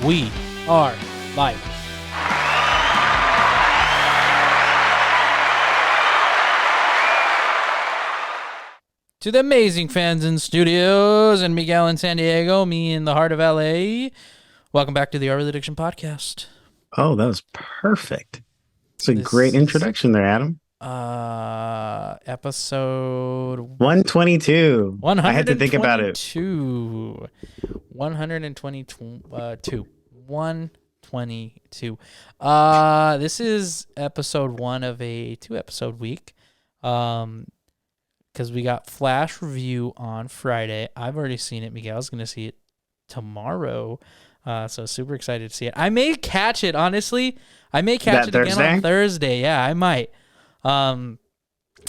We are live. To the amazing fans in studios and Miguel in San Diego, me in the heart of LA. Welcome back to the Early Addiction Podcast. Oh, that was perfect. It's a great introduction there, Adam. Episode 122. I had to think about it. 122. 122. This is episode 1 of a 2-episode week. Because we got Flash review on Friday. I've already seen it. Miguel's going to see it tomorrow. So super excited to see it. I may catch it, honestly. I may catch it again on Thursday. Yeah, I might.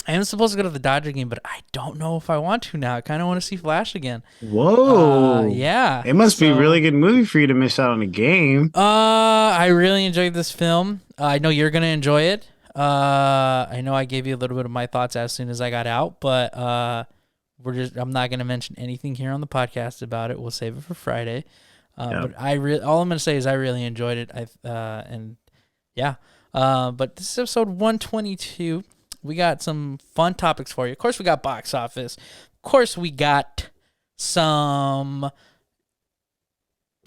I am supposed to go to the Dodger game, but I don't know if I want to now. I kind of want to see Flash again. Whoa. Yeah. It must be a really good movie for you to miss out on a game. I really enjoyed this film. I know you're going to enjoy it. I know I gave you a little bit of my thoughts as soon as I got out, but I'm not going to mention anything here on the podcast about it. We'll save it for Friday. But all I'm going to say is I really enjoyed it. But this is episode 122. We got some fun topics for you. Of course, we got box office. Of course, we got some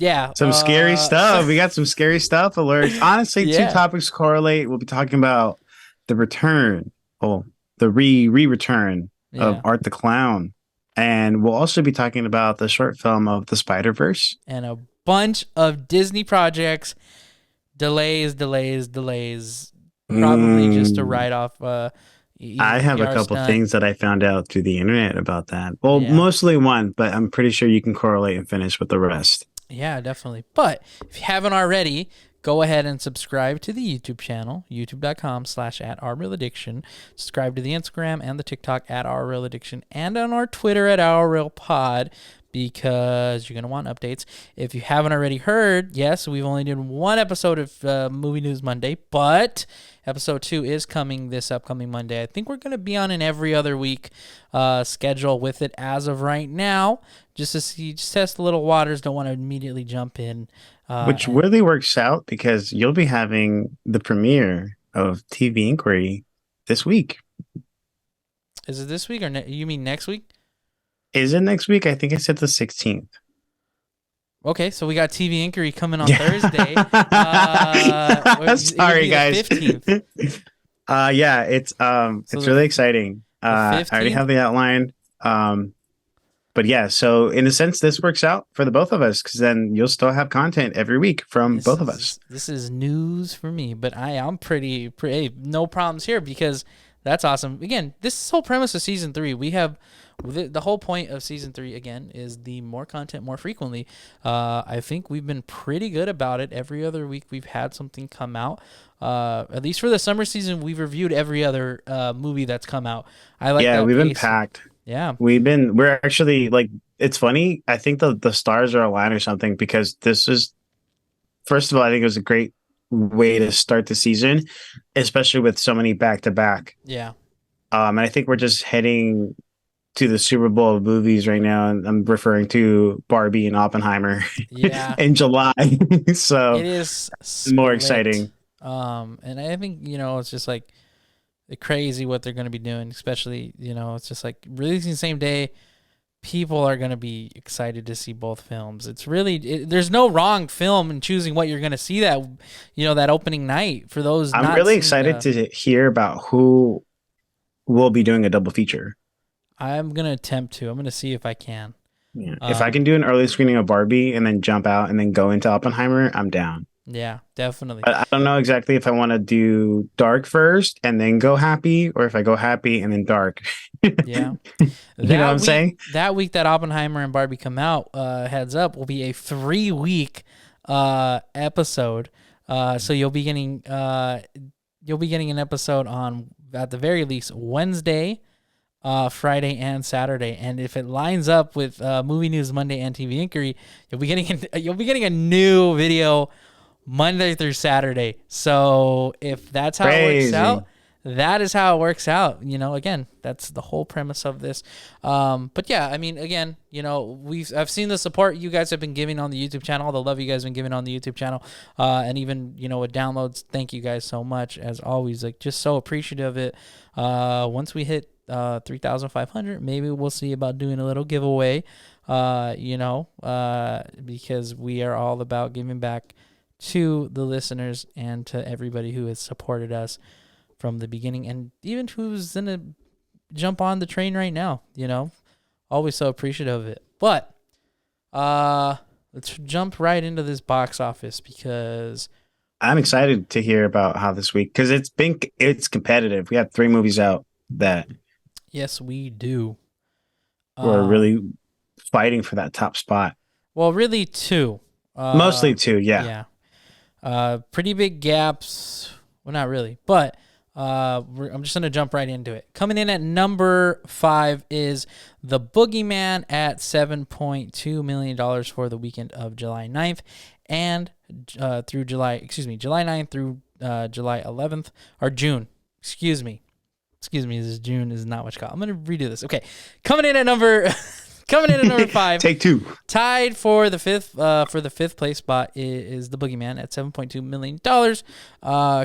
scary stuff. We got some scary stuff alerts. Honestly, Yeah. Two topics correlate. We'll be talking about the return, the re-return of Art the Clown. And we'll also be talking about the short film of the Spider-Verse. And a bunch of Disney projects. Delays. Probably just to write off. I have a couple things that I found out through the internet about that. Well, mostly one, but I'm pretty sure you can correlate and finish with the rest. Yeah, definitely. But if you haven't already, go ahead and subscribe to the YouTube channel, youtube.com/@OurRealAddiction. Subscribe to the Instagram and the TikTok @OurRealAddiction and on our Twitter @OurRealPod because you're going to want updates. If you haven't already heard, yes, we've only done one episode of Movie News Monday, but episode 2 is coming this upcoming Monday. I think we're going to be on an every other week schedule with it as of right now, just to test the little waters. Don't want to immediately jump in. Which really works out because you'll be having the premiere of TV Inquiry this week. Is it this week or you mean next week? Is it next week? I think I said the 16th. Okay, so we got TV Inquiry coming on Thursday. Sorry, guys. 15th. It's really exciting. I already have the outline. But yeah, so in a sense, this works out for the both of us because then you'll still have content every week from both of us. This is news for me, but I'm pretty no problems here because that's awesome. Again, this whole premise of season 3, we have the whole point of season 3 again is the more content more frequently. I think we've been pretty good about it. Every other week we've had something come out. At least for the summer season, we've reviewed every other movie that's come out. I like that we've pace. been packed. Yeah. We're actually like, it's funny. I think the stars are aligned or something because this is, first of all, I think it was a great way to start the season, especially with so many back-to-back. Yeah. And I think we're just heading to the Super Bowl of movies right now. And I'm referring to Barbie and Oppenheimer in July. So it is more exciting. And I think, it's just like crazy what they're going to be doing, especially, it's just like releasing the same day. People are going to be excited to see both films. It's really, there's no wrong film in choosing what you're going to see that opening night for those. I'm really excited to hear about who will be doing a double feature. I'm going to attempt to. I'm going to see if I can. Yeah. If I can do an early screening of Barbie and then jump out and then go into Oppenheimer, I'm down. Yeah, definitely. But I don't know exactly if I want to do dark first and then go happy, or if I go happy and then dark. Yeah. You know what I'm saying? That week that Oppenheimer and Barbie come out, heads up, will be a 3-week episode. So you'll be getting an episode on, at the very least, Wednesday, Friday, and Saturday. And if it lines up with Movie News Monday and TV Inquiry, you'll be getting a new video Monday through Saturday. So if that's how it works out, that is how it works out. Again, that's the whole premise of this. But yeah, I mean, again, I've seen the support you guys have been giving on the YouTube channel, the love you guys have been giving on the YouTube channel, and even, with downloads. Thank you guys so much, as always. Like, just so appreciative of it. Once we hit 3,500, maybe we'll see about doing a little giveaway, because we are all about giving back to the listeners and to everybody who has supported us from the beginning, and even who's gonna jump on the train right now. Always so appreciative of it. But let's jump right into this box office, because I'm excited to hear about how this week, because it's competitive. We have 3 movies out that yes, we do. We're really fighting for that top spot. Well, really 2. Mostly 2, yeah. Pretty big gaps. Well, not really, but I'm just going to jump right into it. Coming in at number 5 is The Boogeyman at $7.2 million for the weekend of July 9th and through July 9th through July 11th, or June. Excuse me, this is June, is not what you call. I'm going to redo this. Okay. Coming in at number 5. Take 2. Tied for the fifth place spot is The Boogeyman at $7.2 million.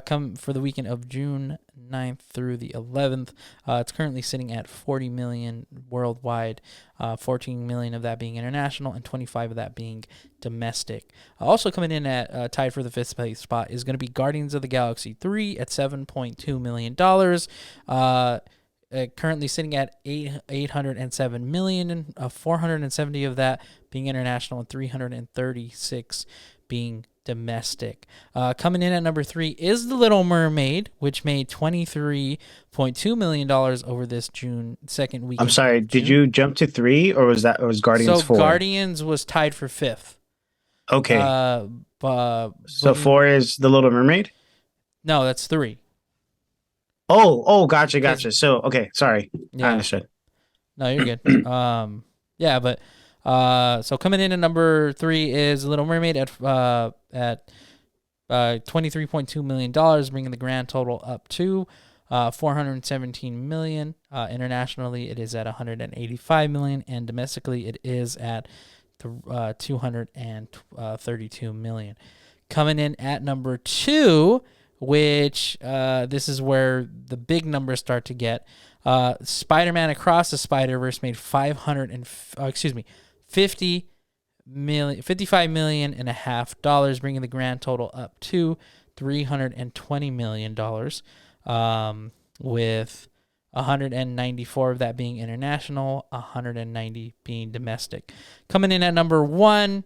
Come for the weekend of June 9th through the 11th. It's currently sitting at $40 million worldwide, $14 million of that being international and $25 of that being domestic. Also coming in at tied for the fifth place spot is going to be Guardians of the Galaxy 3 at $7.2 million. Currently sitting at $807 million, 470 of that being international and 336 being domestic. Coming in at number 3 is The Little Mermaid, which made $23.2 million over this June second week. I'm sorry, did you jump to 3, or was Guardians 4? Guardians was tied for 5th. Okay. So 4 is The Little Mermaid? No, that's 3. Oh, gotcha. So, okay, sorry. Yeah. I understood. No, you're good. Yeah, but so coming in at number 3 is Little Mermaid at $23.2 million, bringing the grand total up to $417 million. Internationally, it is at $185 million, and domestically, it is at $232 million. Coming in at number 2, which this is where the big numbers start to get. Spider-Man Across the Spider-Verse made $55 million and a half dollars, bringing the grand total up to $320 million, with 194 of that being international, 190 being domestic. Coming in at number 1,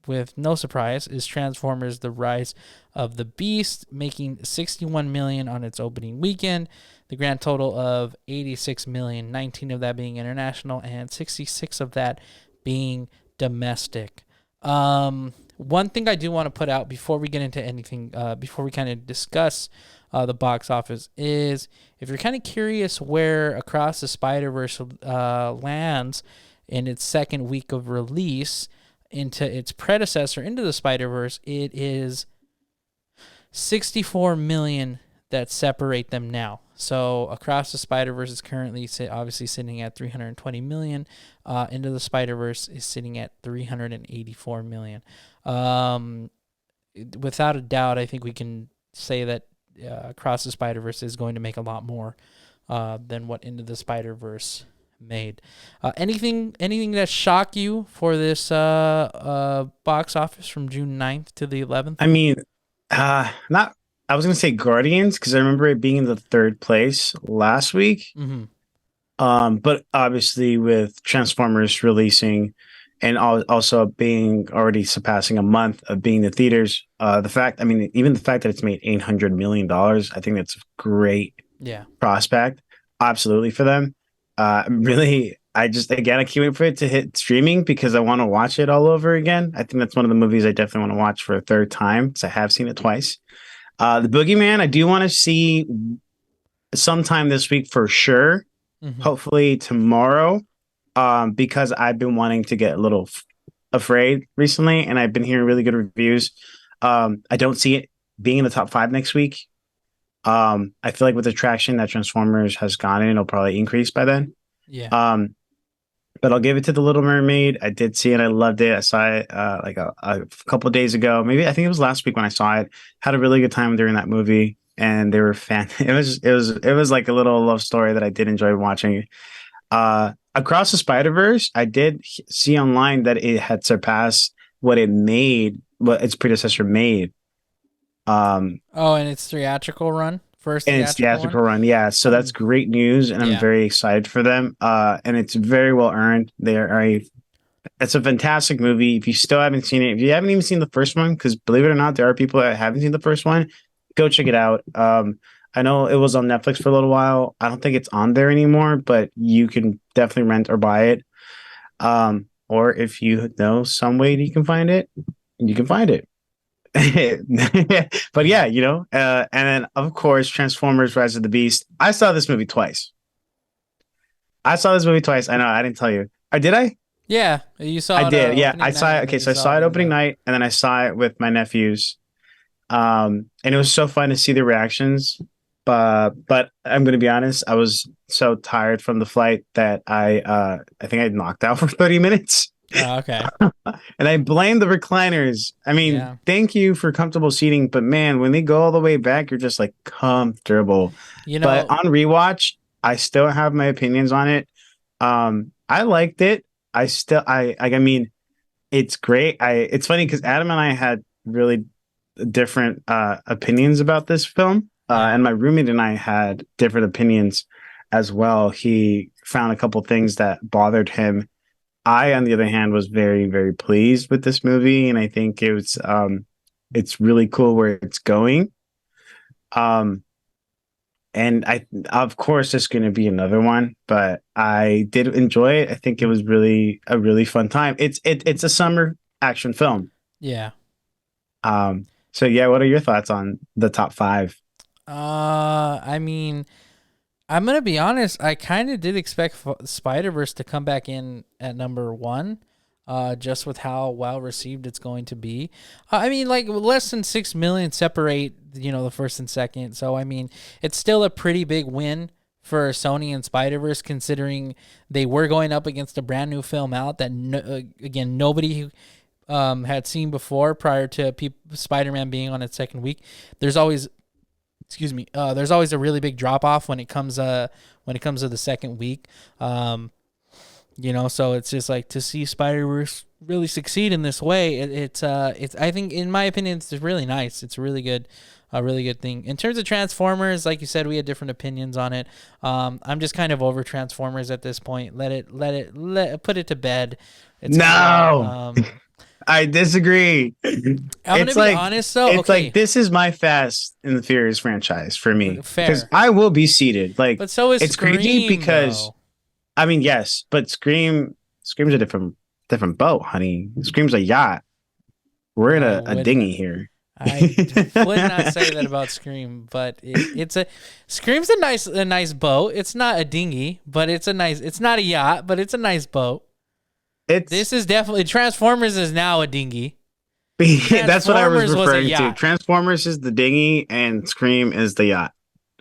with no surprise, is Transformers: The Rise of the Beast, making $61 million on its opening weekend. The grand total of $86 million, 19 of that being international, and 66 of that being domestic. One thing I do want to put out before we get into anything, before we kind of discuss the box office, is if you're kind of curious where Across the Spider-Verse lands in its second week of release into its predecessor, Into the Spider-Verse, it is $64 million that separate them now. So Across the Spider-Verse is currently obviously sitting at $320 million. Into the Spider-Verse is sitting at $384 million. Without a doubt, I think we can say that Across the Spider-Verse is going to make a lot more than what Into the Spider-Verse made. Anything that shocked you for this box office from June 9th to the 11th? I mean, not. I was gonna say Guardians, because I remember it being in the 3rd place last week. Mm-hmm. But obviously with Transformers releasing and also being already surpassing a month of being in the theaters, even the fact that it's made $800 million, I think that's a great prospect. Absolutely, for them. I can't wait for it to hit streaming, because I want to watch it all over again. I think that's one of the movies I definitely want to watch for a 3rd time, because I have seen it twice. The Boogeyman, I do want to see sometime this week for sure. Mm-hmm. Hopefully tomorrow, because I've been wanting to get a little afraid recently, and I've been hearing really good reviews. I don't see it being in the top 5 next week. I feel like with the traction that Transformers has gotten, it'll probably increase by then. Yeah. Um, but I'll give it to The Little Mermaid. I did see it. I loved it. I saw it like a couple of days ago. Maybe I think it was last week when I saw it. Had a really good time during that movie, and they were fan. It was like a little love story that I did enjoy watching. Across the Spider-Verse, I did see online that it had surpassed what its predecessor made. Oh, and its theatrical run, first And its theatrical one. theatrical run, yeah. So that's great news, and I'm Yeah. very excited for them. And it's very well earned. It's a fantastic movie. If you still haven't seen it, if you haven't even seen the first one, because believe it or not, there are people that haven't seen the first one, go check it out. I know it was on Netflix for a little while. I don't think it's on there anymore, but you can definitely rent or buy it. Or if you know some way that you can find it, you can find it. But yeah, and then of course, Transformers: Rise of the Beast. I saw this movie twice. I know I didn't tell you. Did I? Yeah, you saw I it. did. Yeah, I Opening saw night, it. and then Okay, you so I saw saw it it opening night, and then I saw it with my nephews. And it was so fun to see the reactions. But I'm gonna be honest, I was so tired from the flight that I think I knocked out for 30 minutes. Okay. And I blame the recliners. I mean, Yeah. thank you for comfortable seating, but man, when they go all the way back, you're just like comfortable. You But know. on rewatch, I still have my opinions on it. I liked it. I mean, it's great. It's funny because Adam and I had really different opinions about this film. Yeah. And my roommate and I had different opinions as well. He found a couple things that bothered him. I, on the other hand, was very, very pleased with this movie, and I think it's really cool where it's going. Um, and of course, there's going to be another one, but I did enjoy it. I think it was really a really fun time. It's a summer action film. Yeah. So yeah, what are your thoughts on the top five? I mean, I'm gonna be honest. I kind of did expect Spider Verse to come back in at number one, just with how well received it's going to be. I mean, like less than 6 million separate, the first and second. So I mean, it's still a pretty big win for Sony and Spider Verse, considering they were going up against a brand new film out that again nobody had seen before prior to Spider-Man being on its second week. There's always there's always a really big drop off when it comes to the second week. So it's just like to see Spider-Verse really succeed in this way. It's I think in my opinion it's really nice. It's a really good thing. In terms of Transformers, like you said, we had different opinions on it. I'm just kind of over Transformers at this point. Put it to bed. It's No, I disagree. I'm gonna be honest though. It's like this is my Fast and the Furious franchise for me because Fair. I will be seated. Like, But so is it's Scream, crazy because though. I mean, yes, but Scream's a different boat, honey. Scream's a yacht. We're in a dinghy here. I would not say that about Scream, but Scream's a nice boat. It's not a dinghy, but it's not a yacht, but it's a nice boat. This is definitely Transformers is now a dinghy. That's what I was referring to. Yacht. Transformers is the dinghy and Scream is the yacht.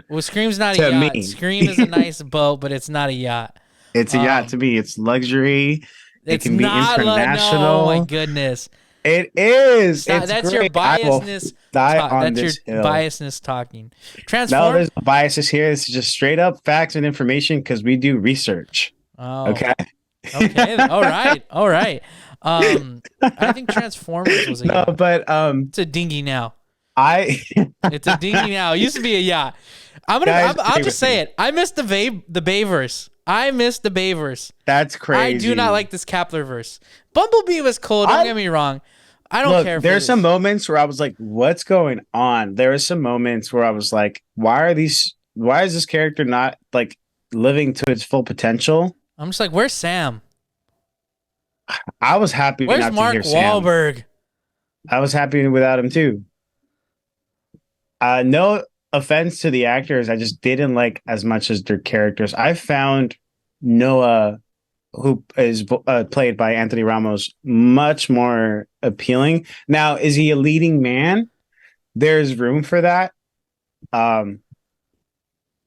Well, Scream's not to a yacht. Me. Scream is a nice boat, but it's not a yacht. It's a yacht to me. It's luxury. It can be international. No, oh my goodness. It is. That's your biasness. That's your biasness talking. No, there's no biases here. This is just straight up facts and information because we do research. Oh. Okay. Okay. All right. I think Transformers was a yacht. No, but it's a dinghy now. It's a dinghy now. It used to be a yacht. I'll just say it. I missed the Bayverse. I missed the Bayverse. That's crazy. I do not like this Keplerverse. Bumblebee was cool. Don't get me wrong. I don't care. There's some moments where I was like, "What's going on?" There are some moments where I was like, "Why is this character not like living to its full potential?" I'm just like, "Where's Sam?" I was happy. Where's not Mark to hear Wahlberg? Sam. I was happy without him too. No offense to the actors, I just didn't like as much as their characters. I found Noah, who is played by Anthony Ramos, much more appealing. Now, is he a leading man? There's room for that.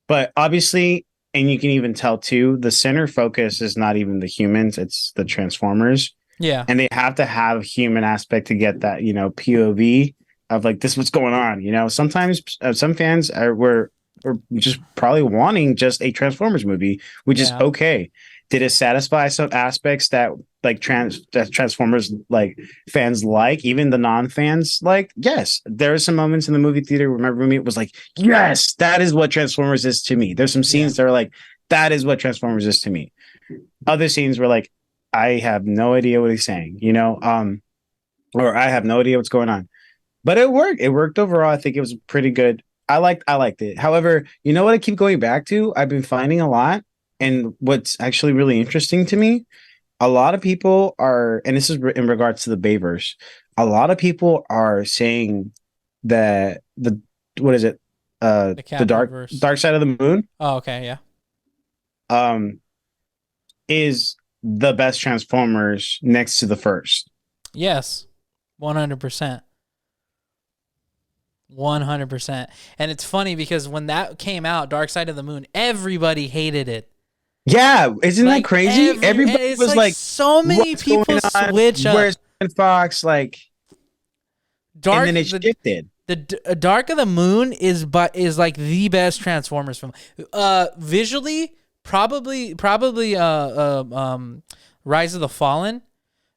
But obviously, and you can even tell too, the center focus is not even the humans, it's the Transformers. Yeah. And they have to have human aspect to get that, POV of like this what's going on. Sometimes some fans were just probably wanting just a Transformers movie, which is Yeah. okay. Did it satisfy some aspects that like Transformers like fans like, even the non-fans like? Yes, there are some moments in the movie theater where my roommate was like, yes, that is what Transformers is to me. There's some scenes that are like, that is what Transformers is to me. Other scenes were like, I have no idea what he's saying, or I have no idea what's going on. But it worked. It worked overall. I think it was pretty good. I liked it. However, you know what I keep going back to? I've been finding a lot, and what's actually really interesting to me, a lot of people are, and this is in regards to the Bayverse, a lot of people are saying that the what is it? The dark side of the moon. Oh, okay, yeah. Um, is the best Transformers next to the first. Yes, 100%. 100%. And it's funny because when that came out, Dark Side of the Moon, everybody hated it. Yeah, isn't that crazy? Everybody was like, so many people switch up. Where's Fox? Like, and then it shifted. The Dark of the Moon is like the best Transformers film. Visually, probably Rise of the Fallen.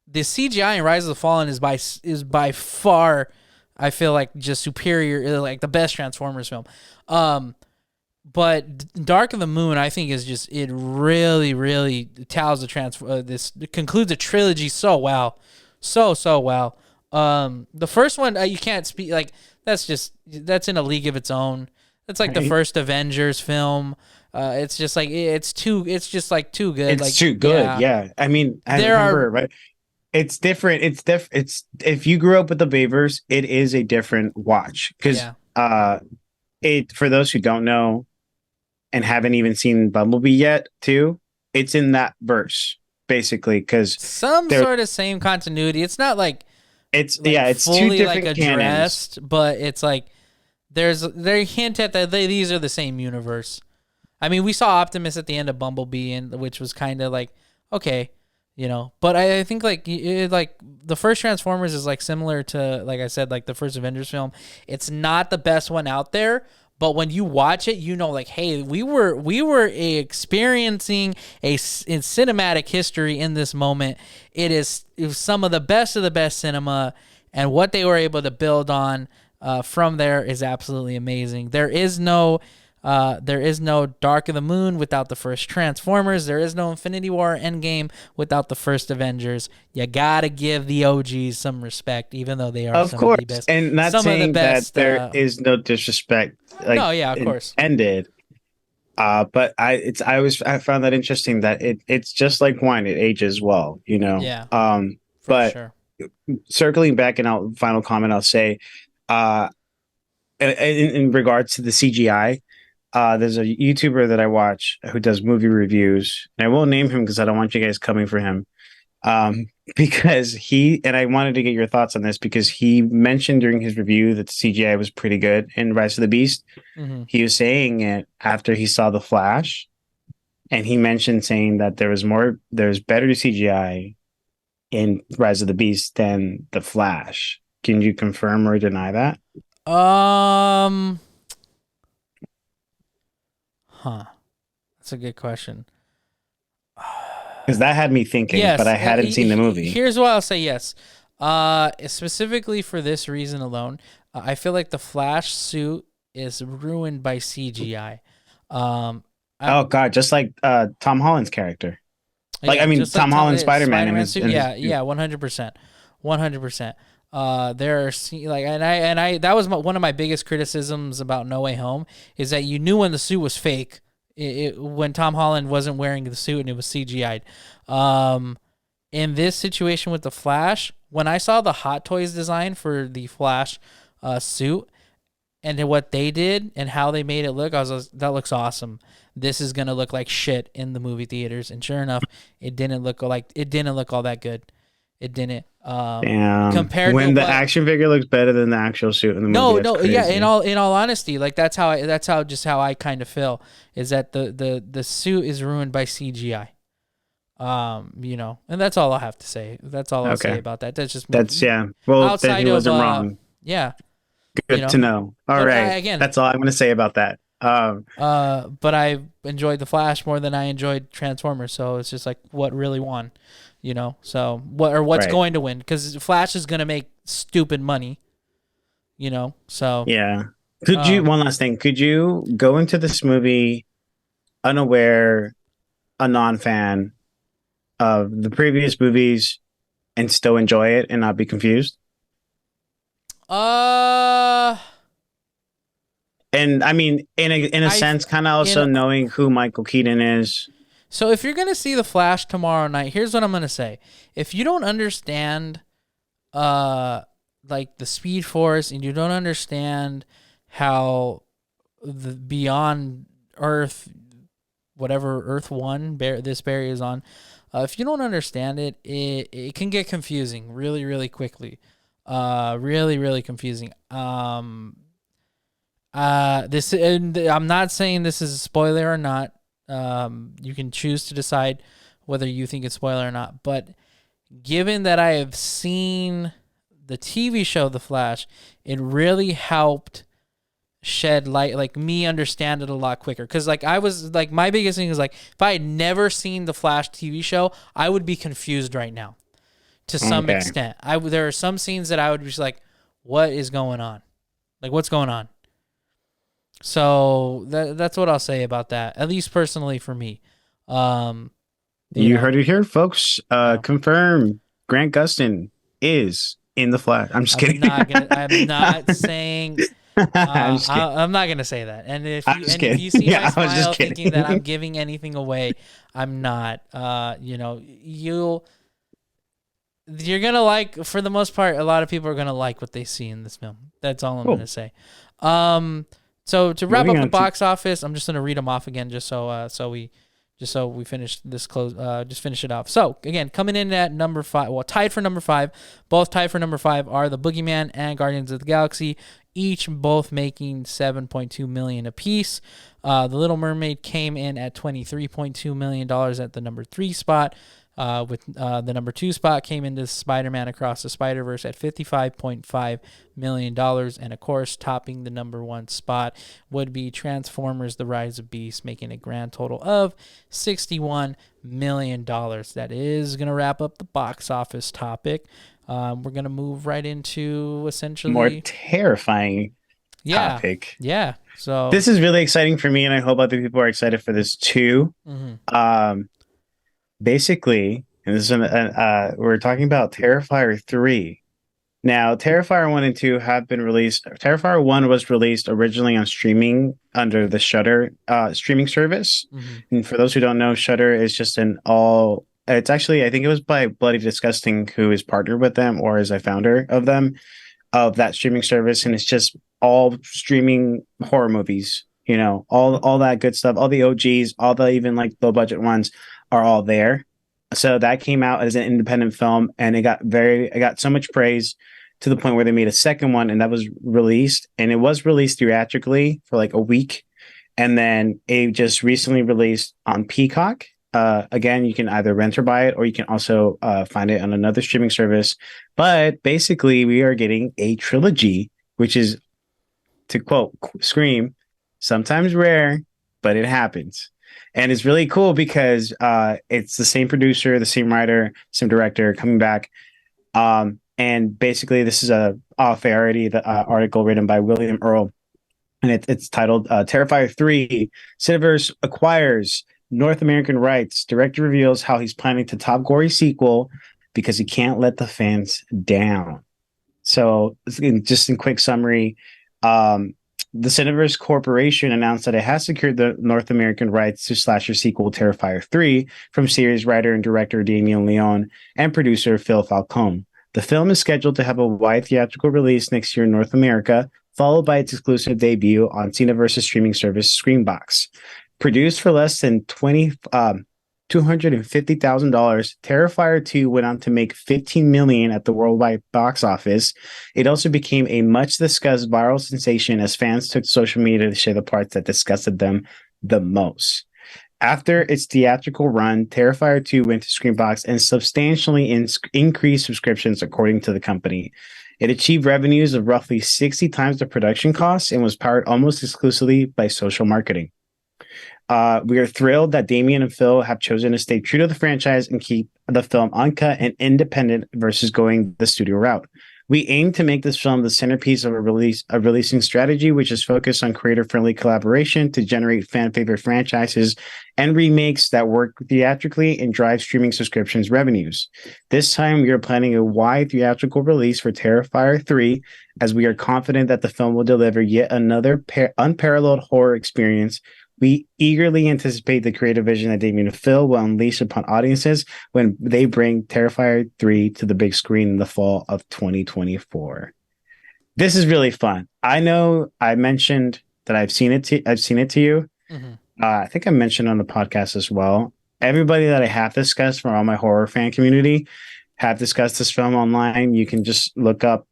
The CGI in Rise of the Fallen is by far, I feel like, just superior, like the best Transformers film. But Dark of the Moon, I think, is just, it really, really tells it concludes a trilogy so well, so well. The first one, you can't speak, like, that's in a league of its own. That's like the first Avengers film. It's just like too good. It's too good. Yeah. I mean, I remember, right? It's different. It's if you grew up with the Bayverse, it is a different watch because it, for those who don't know and haven't even seen Bumblebee yet, too, it's in that verse basically because some sort of same continuity. It's not like it's two different like addressed, but it's like they hint at that these are the same universe. I mean, we saw Optimus at the end of Bumblebee, which was kind of like, okay, but I think like the first Transformers is like similar to, like I said, like the first Avengers film. It's not the best one out there, but when you watch it, like, hey, we were experiencing in cinematic history in this moment. It was some of the best cinema, and what they were able to build on from there is absolutely amazing. There is no Dark of the Moon without the first Transformers. There is no Infinity War Endgame without the first Avengers. You gotta give the OGs some respect, even though they are of the best. And not saying that there is no disrespect. Like, no, yeah, of course. Ended. But I found that interesting that it's just like wine, it ages well, Yeah. But sure. Circling back, and final comment I'll say, in regards to the CGI. There's a YouTuber that I watch who does movie reviews, and I won't name him because I don't want you guys coming for him. Because I wanted to get your thoughts on this because he mentioned during his review that the CGI was pretty good in Rise of the Beast. Mm-hmm. He was saying it after he saw The Flash, and he mentioned saying that there's better CGI in Rise of the Beast than The Flash. Can you confirm or deny that? That's a good question. Because that had me thinking, yes, but I hadn't seen the movie. Here's why I'll say yes. Specifically for this reason alone, I feel like the Flash suit is ruined by CGI. Oh God, just like Tom Holland's character. Like, I mean, Tom Holland's Spider-Man in his suit. Yeah, 100%, 100%. There are like, and I that was one of my biggest criticisms about No Way Home is that you knew when the suit was fake. When Tom Holland wasn't wearing the suit and it was CGI'd. In this situation with the Flash, when I saw the Hot Toys design for the Flash suit and what they did and how they made it look, I was like, that looks awesome. This is gonna look like shit in the movie theaters. And sure enough, it didn't look all that good. It didn't. Damn. Compared to When the what action figure looks better than the actual suit in the movie, No, that's no, yeah. In crazy. all honesty, like that's how just how I kind of feel is that the suit is ruined by CGI. And that's all I have to say. That's all I'll say Okay. about that. That's just me. That's yeah. Well, then Outside he of wasn't wrong. yeah, you Good to know. know. All But right. again, That's all I'm going to say about that. but I enjoyed the Flash more than I enjoyed Transformers. So it's just like what really won, So what's Right. going to win? Because Flash is going to make stupid money, So Yeah. Could you, um, one last thing, could you go into this movie unaware, a non-fan of the previous movies and still enjoy it and not be confused? uh, And I mean, in a I sense, kind of also in knowing who Michael Keaton is. So if you're gonna see the Flash tomorrow night, here's what I'm gonna say: if you don't understand, uh, like the Speed Force, and you don't understand how the beyond Earth, whatever Earth One, this Barry is on, if you don't understand it, it can get confusing really, really quickly, really, really confusing. This and I'm not saying this is a spoiler or not. You can choose to decide whether you think it's spoiler or not. But given that I have seen the TV show The Flash, it really helped shed light, like me understand it a lot quicker. Because like I was like my biggest thing is like if I had never seen the Flash TV show, I would be confused right now to some Okay. extent. There are some scenes that I would be just like, what is going on? Like what's going on? So that's what I'll say about that. At least personally for me. Um, You heard it here, folks. No. Confirm Grant Gustin is in the Flash. I'm just kidding. I'm not saying. I'm just kidding. I'm not gonna say that. And I'm just kidding. if you see my Yeah, I was just smile thinking that I'm kidding. giving anything away, I'm not. You're gonna like, for the most part, a lot of people are gonna like what they see in this film. That's all I'm Cool. gonna say. So to wrap Moving up the on to box office, I'm just gonna read them off again, just so we finish this close. Just finish it off. So again, coming in at number 5, well, tied for number 5, both tied for number 5 are The Boogeyman and Guardians of the Galaxy, each both making 7.2 million apiece. The Little Mermaid came in at $23.2 million at the number 3 spot. With the number 2 spot came into Spider-Man Across the Spider-Verse at $55.5 million. And of course, topping the number 1 spot would be Transformers The Rise of Beasts, making a grand total of $61 million. That is going to wrap up the box office topic. We're going to move right into essentially more terrifying topic. Yeah. So this is really exciting for me, and I hope other people are excited for this too. Mm-hmm. Basically, and this is we're talking about Terrifier 3. Now, Terrifier 1 and 2 have been released. Terrifier 1 was released originally on streaming under the Shudder streaming service. Mm-hmm. And for those who don't know, Shudder is just it's actually, I think it was by Bloody Disgusting, who is partnered with them or is a founder of them, of that streaming service. And it's just all streaming horror movies, all that good stuff, all the OGs, all the even like low budget ones are all there. So that came out as an independent film, and it got so much praise to the point where they made a second one, and that was released, and it was released theatrically for like a week, and then it just recently released on Peacock. Again, you can either rent or buy it, or you can also find it on another streaming service. But basically, we are getting a trilogy, which is, to quote Scream, sometimes rare, but it happens. And it's really cool because it's the same producer, the same writer, same director coming back. And basically, this is a Variety, the article written by William Earl. And it's titled Terrifier 3, Cineverse Acquires North American Rights. Director reveals how he's planning to top gory sequel because he can't let the fans down. So just in quick summary, the Cineverse Corporation announced that it has secured the North American rights to slasher sequel Terrifier 3 from series writer and director Damien Leone and producer Phil Falcone. The film is scheduled to have a wide theatrical release next year in North America, followed by its exclusive debut on Cineverse's streaming service Screambox. Produced for less than $250,000. Terrifier 2 went on to make 15 million at the worldwide box office. It also became a much discussed viral sensation as fans took to social media to share the parts that disgusted them the most. After its theatrical run, Terrifier 2 went to Screenbox and substantially increased subscriptions, according to the company. It achieved revenues of roughly 60 times the production costs and was powered almost exclusively by social marketing. We are thrilled that Damien and Phil have chosen to stay true to the franchise and keep the film uncut and independent versus going the studio route. We aim to make this film the centerpiece of a releasing strategy, which is focused on creator-friendly collaboration to generate fan-favorite franchises and remakes that work theatrically and drive streaming subscriptions revenues. This time, we are planning a wide theatrical release for Terrifier 3, as we are confident that the film will deliver yet another unparalleled horror experience. We eagerly anticipate the creative vision that Damien and Phil will unleash upon audiences when they bring Terrifier 3 to the big screen in the fall of 2024. This is really fun. I know I mentioned that I've seen it to you. Mm-hmm. I think I mentioned on the podcast as well. Everybody that I have discussed from all my horror fan community have discussed this film online. You can just look up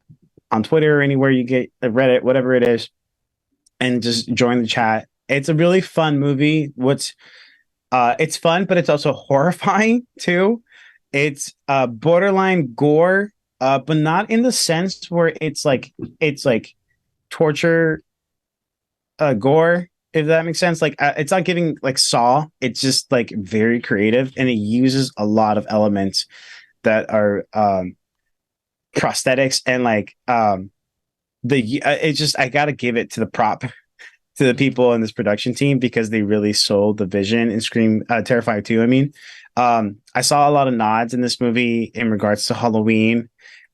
on Twitter or anywhere you get Reddit, whatever it is, and just join the chat. It's a really fun movie. It's fun, but it's also horrifying too. It's borderline gore, but not in the sense where it's like torture gore, if that makes sense. Like it's not giving like Saw. It's just like very creative, and it uses a lot of elements that are prosthetics and like it's just I gotta give it to the people in this production team because they really sold the vision in Terrifier 2. I mean, I saw a lot of nods in this movie in regards to Halloween,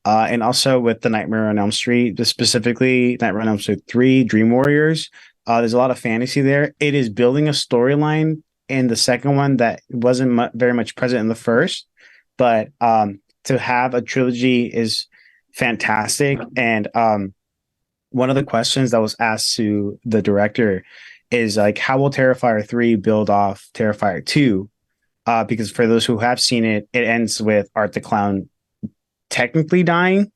and also with the Nightmare on Elm Street, specifically Nightmare on Elm Street 3, Dream Warriors. There's a lot of fantasy there. It is building a storyline in the second one that wasn't very much present in the first, but to have a trilogy is fantastic. And one of the questions that was asked to the director is like, how will Terrifier 3 build off Terrifier 2? Because for those who have seen it, it ends with Art the Clown technically dying.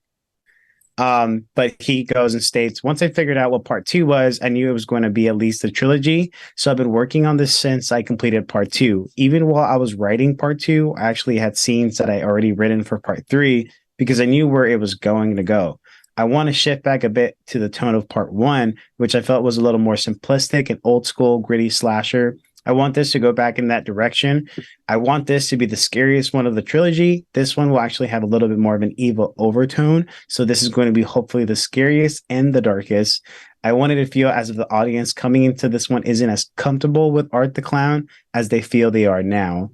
But he goes and states, once I figured out what part 2 was, I knew it was going to be at least a trilogy. So I've been working on this since I completed part 2. Even while I was writing part 2, I actually had scenes that I already written for part 3 because I knew where it was going to go. I want to shift back a bit to the tone of part 1, which I felt was a little more simplistic and old school gritty slasher. I want this to go back in that direction. I want this to be the scariest one of the trilogy. This one will actually have a little bit more of an evil overtone. So this is going to be hopefully the scariest and the darkest. I wanted to feel as if the audience coming into this one isn't as comfortable with Art the Clown as they feel they are now.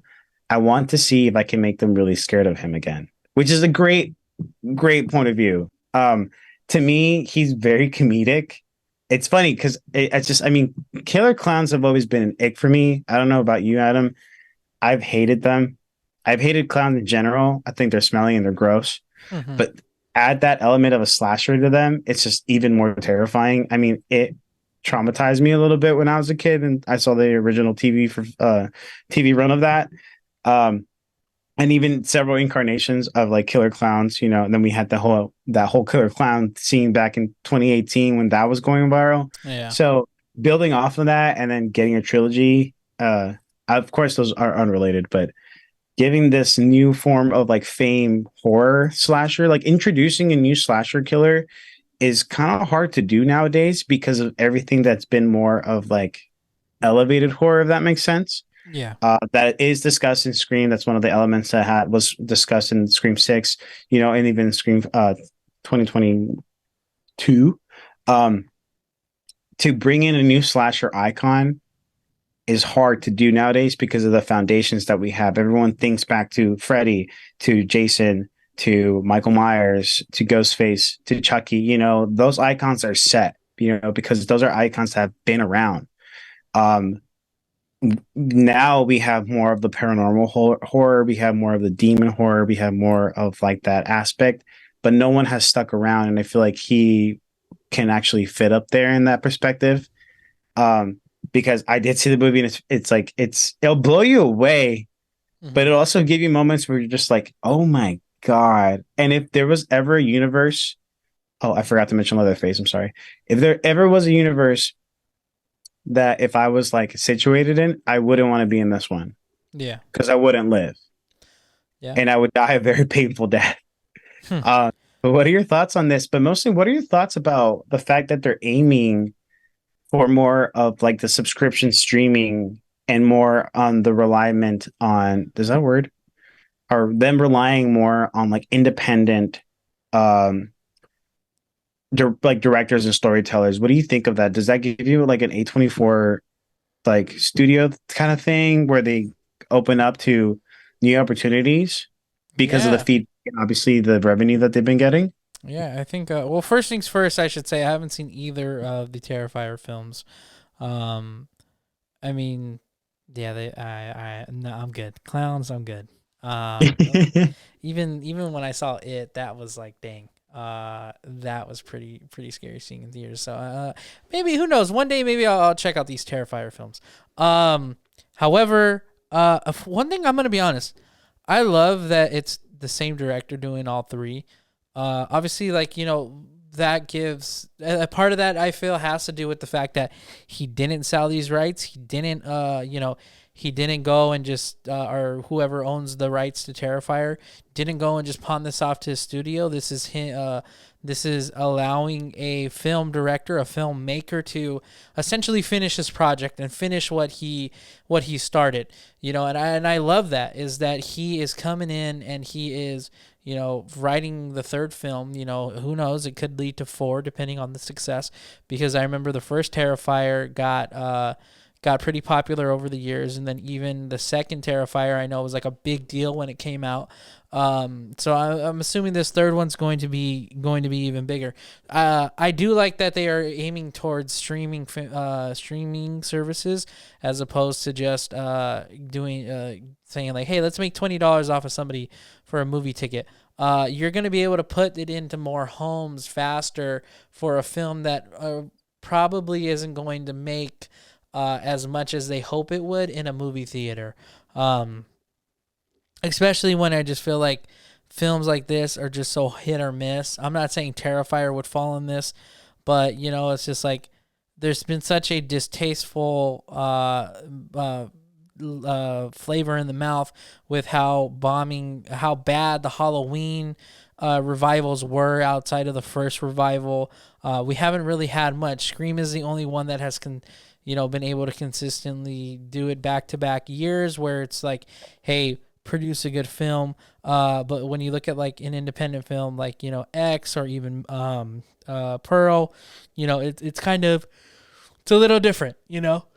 I want to see if I can make them really scared of him again, which is a great point of view. To me, he's very comedic. It's funny because killer clowns have always been an ick for me. I don't know about you, Adam. I've hated them. I've hated clowns in general. I think they're smelly and they're gross. Mm-hmm. But add that element of a slasher to them, it's just even more terrifying. I mean, it traumatized me a little bit when I was a kid and I saw the original TV run of that. And even several incarnations of like killer clowns, you know, and then we had that whole killer clown scene back in 2018 when that was going viral. Yeah. So building off of that and then getting a trilogy, of course those are unrelated, but giving this new form of like fame horror slasher, like introducing a new slasher killer is kind of hard to do nowadays because of everything that's been more of like elevated horror, if that makes sense. Yeah, that is discussed in Scream. That's one of the elements that was discussed in Scream 6, you know, and even Scream 2022. To bring in a new slasher icon is hard to do nowadays because of the foundations that we have. Everyone thinks back to Freddy, to Jason, to Michael Myers, to Ghostface, to Chucky. You know, those icons are set, you know, because those are icons that have been around. Now we have more of the paranormal horror, we have more of the demon horror, we have more of like that aspect, but no one has stuck around, and I feel like he can actually fit up there in that perspective. Because I did see the movie and it'll blow you away but Hmm. it'll also give you moments where you're just like, oh my God. And if there was ever a universe, oh, I forgot to mention Leatherface. I'm sorry. If there ever was a universe that if I was like situated in, I wouldn't want to be in this one Yeah. because I wouldn't live Yeah. and I would die a very painful death. Hmm. Uh, but what are your thoughts on this? But mostly, what are your thoughts about the fact that they're aiming for more of like the subscription streaming and more on the reliance on, does that word? Or them relying more on like independent um like directors and storytellers. What do you think of that? Does that give you like an A24 like studio kind of thing where they open up to new opportunities because of the Yeah. feed and obviously the revenue that they've been getting? Yeah. I think. Well, first things first, I should say I haven't seen either of the Terrifier films. Um, I mean, yeah, no, I'm good. Clowns, I'm good. Even when I saw it, that was like, dang. That was pretty scary seeing in theaters. So, maybe who knows? One day, maybe I'll check out these Terrifier films. Um, however, one thing I'm gonna be honest, I love that it's the same director doing all three. Obviously, like that gives a part of that I feel has to do with the fact that he didn't sell these rights. He didn't, he didn't go and just or whoever owns the rights to Terrifier didn't go and just pawn this off to his studio. This is him. This is allowing a film director, a filmmaker, to essentially finish his project and finish what he started. And I love that is that he is coming in and he is writing the third film. Who knows? It could lead to four, depending on the success. Because I remember the first Terrifier got pretty popular over the years, and then even the second Terrifier I know was like a big deal when it came out. So I'm assuming this third one's going to be even bigger. I do like that they are aiming towards streaming services as opposed to just doing saying like, hey, let's make $20 off of somebody for a movie ticket. You're going to be able to put it into more homes faster for a film that probably isn't going to make as much as they hope it would in a movie theater. Um, Especially when I just feel like films like this are just so hit or miss. I'm not saying Terrifier would fall in this, but it's just like there's been such a distasteful flavor in the mouth with how bad the Halloween revivals were outside of the first revival. We haven't really had much. Scream is the only one that has been able to consistently do it back to back years where it's like, hey, produce a good film. But when you look at like an independent film like X or even Pearl, it's kind of it's a little different.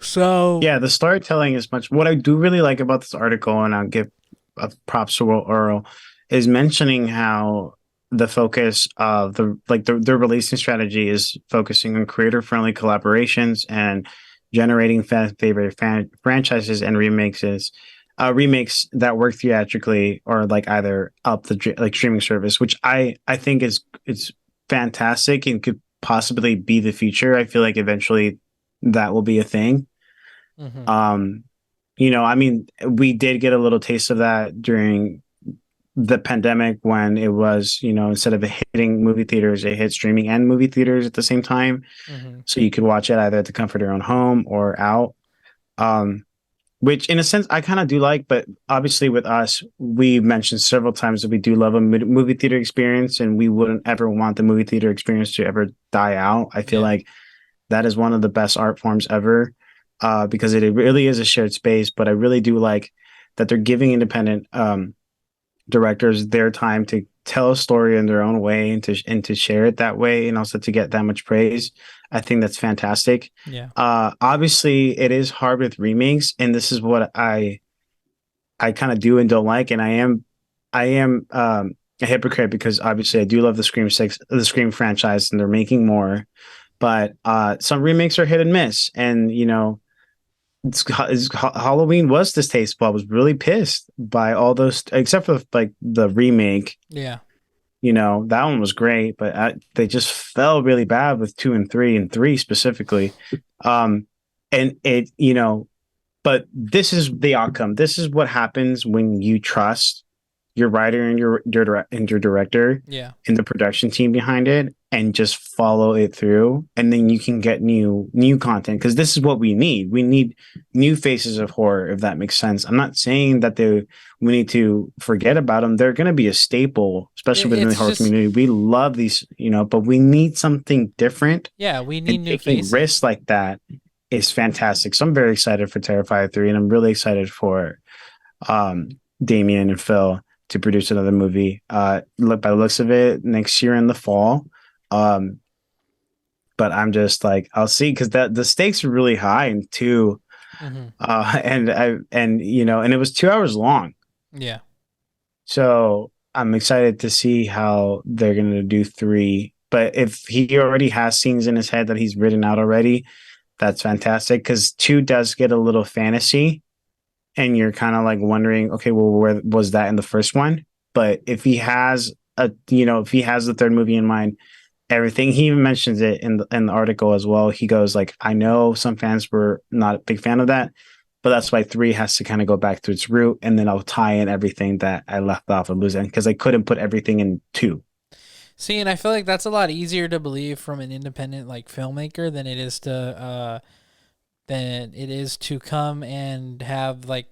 So Yeah, the storytelling is much. What I do really like about this article, and I'll give props to Will Earl, is mentioning how the focus of their releasing strategy is focusing on creator friendly collaborations and generating fan favorite franchises and remakes that work theatrically or like either up the like streaming service, which I think is it's fantastic and could possibly be the future. I feel like eventually that will be a thing. mhm, Um, I mean, we did get a little taste of that during the pandemic when it was, instead of it hitting movie theaters, it hit streaming and movie theaters at the same time. mhm, So you could watch it either at the comfort of your own home or out. Um, which in a sense I kind of do like, but obviously with us, we mentioned several times that we do love a movie theater experience and we wouldn't ever want the movie theater experience to ever die out. I feel yeah, like that is one of the best art forms ever because it really is a shared space. But I really do like that they're giving independent directors their time to tell a story in their own way and to share it that way and also to get that much praise. I think that's fantastic. yeah, Obviously it is hard with remakes, and this is what I kind of do and don't like, and I am a hypocrite because obviously I do love the Scream franchise, and they're making more, but some remakes are hit and miss, and Halloween was distasteful. I was really pissed by all those, except for like the remake. yeah, That one was great, but they just fell really bad with two and three specifically. Um, and it, but this is the outcome. This is what happens when you trust your writer and your director Yeah. and the production team behind it, and just follow it through, and then you can get new content, because this is what we need. We need new faces of horror, if that makes sense. I'm not saying that we need to forget about them. They're going to be a staple, especially within the It's horror just, community. We love these, but we need something different, yeah, we need and new taking faces. risks like that is fantastic. So I'm very excited for Terrifier 3, and I'm really excited for um Damien and Phil to produce another movie. Look, by the looks of it, next year in the fall. Um, but I'm just like, I'll see, because the stakes are really high, and two, Mm-hmm. and it was 2 hours long. Yeah. So I'm excited to see how they're gonna do three. But if he already has scenes in his head that he's written out already, that's fantastic, because two does get a little fantasy, and you're kind of like wondering, okay, well, where was that in the first one? But if he has if he has the third movie in mind, everything, he even mentions it in the article as well. He goes like, I know some fans were not a big fan of that, but that's why three has to kind of go back to its root, and then I'll tie in everything that I left off of loose end, because I couldn't put everything in two. See, and I feel like that's a lot easier to believe from an independent like filmmaker than it is to come and have like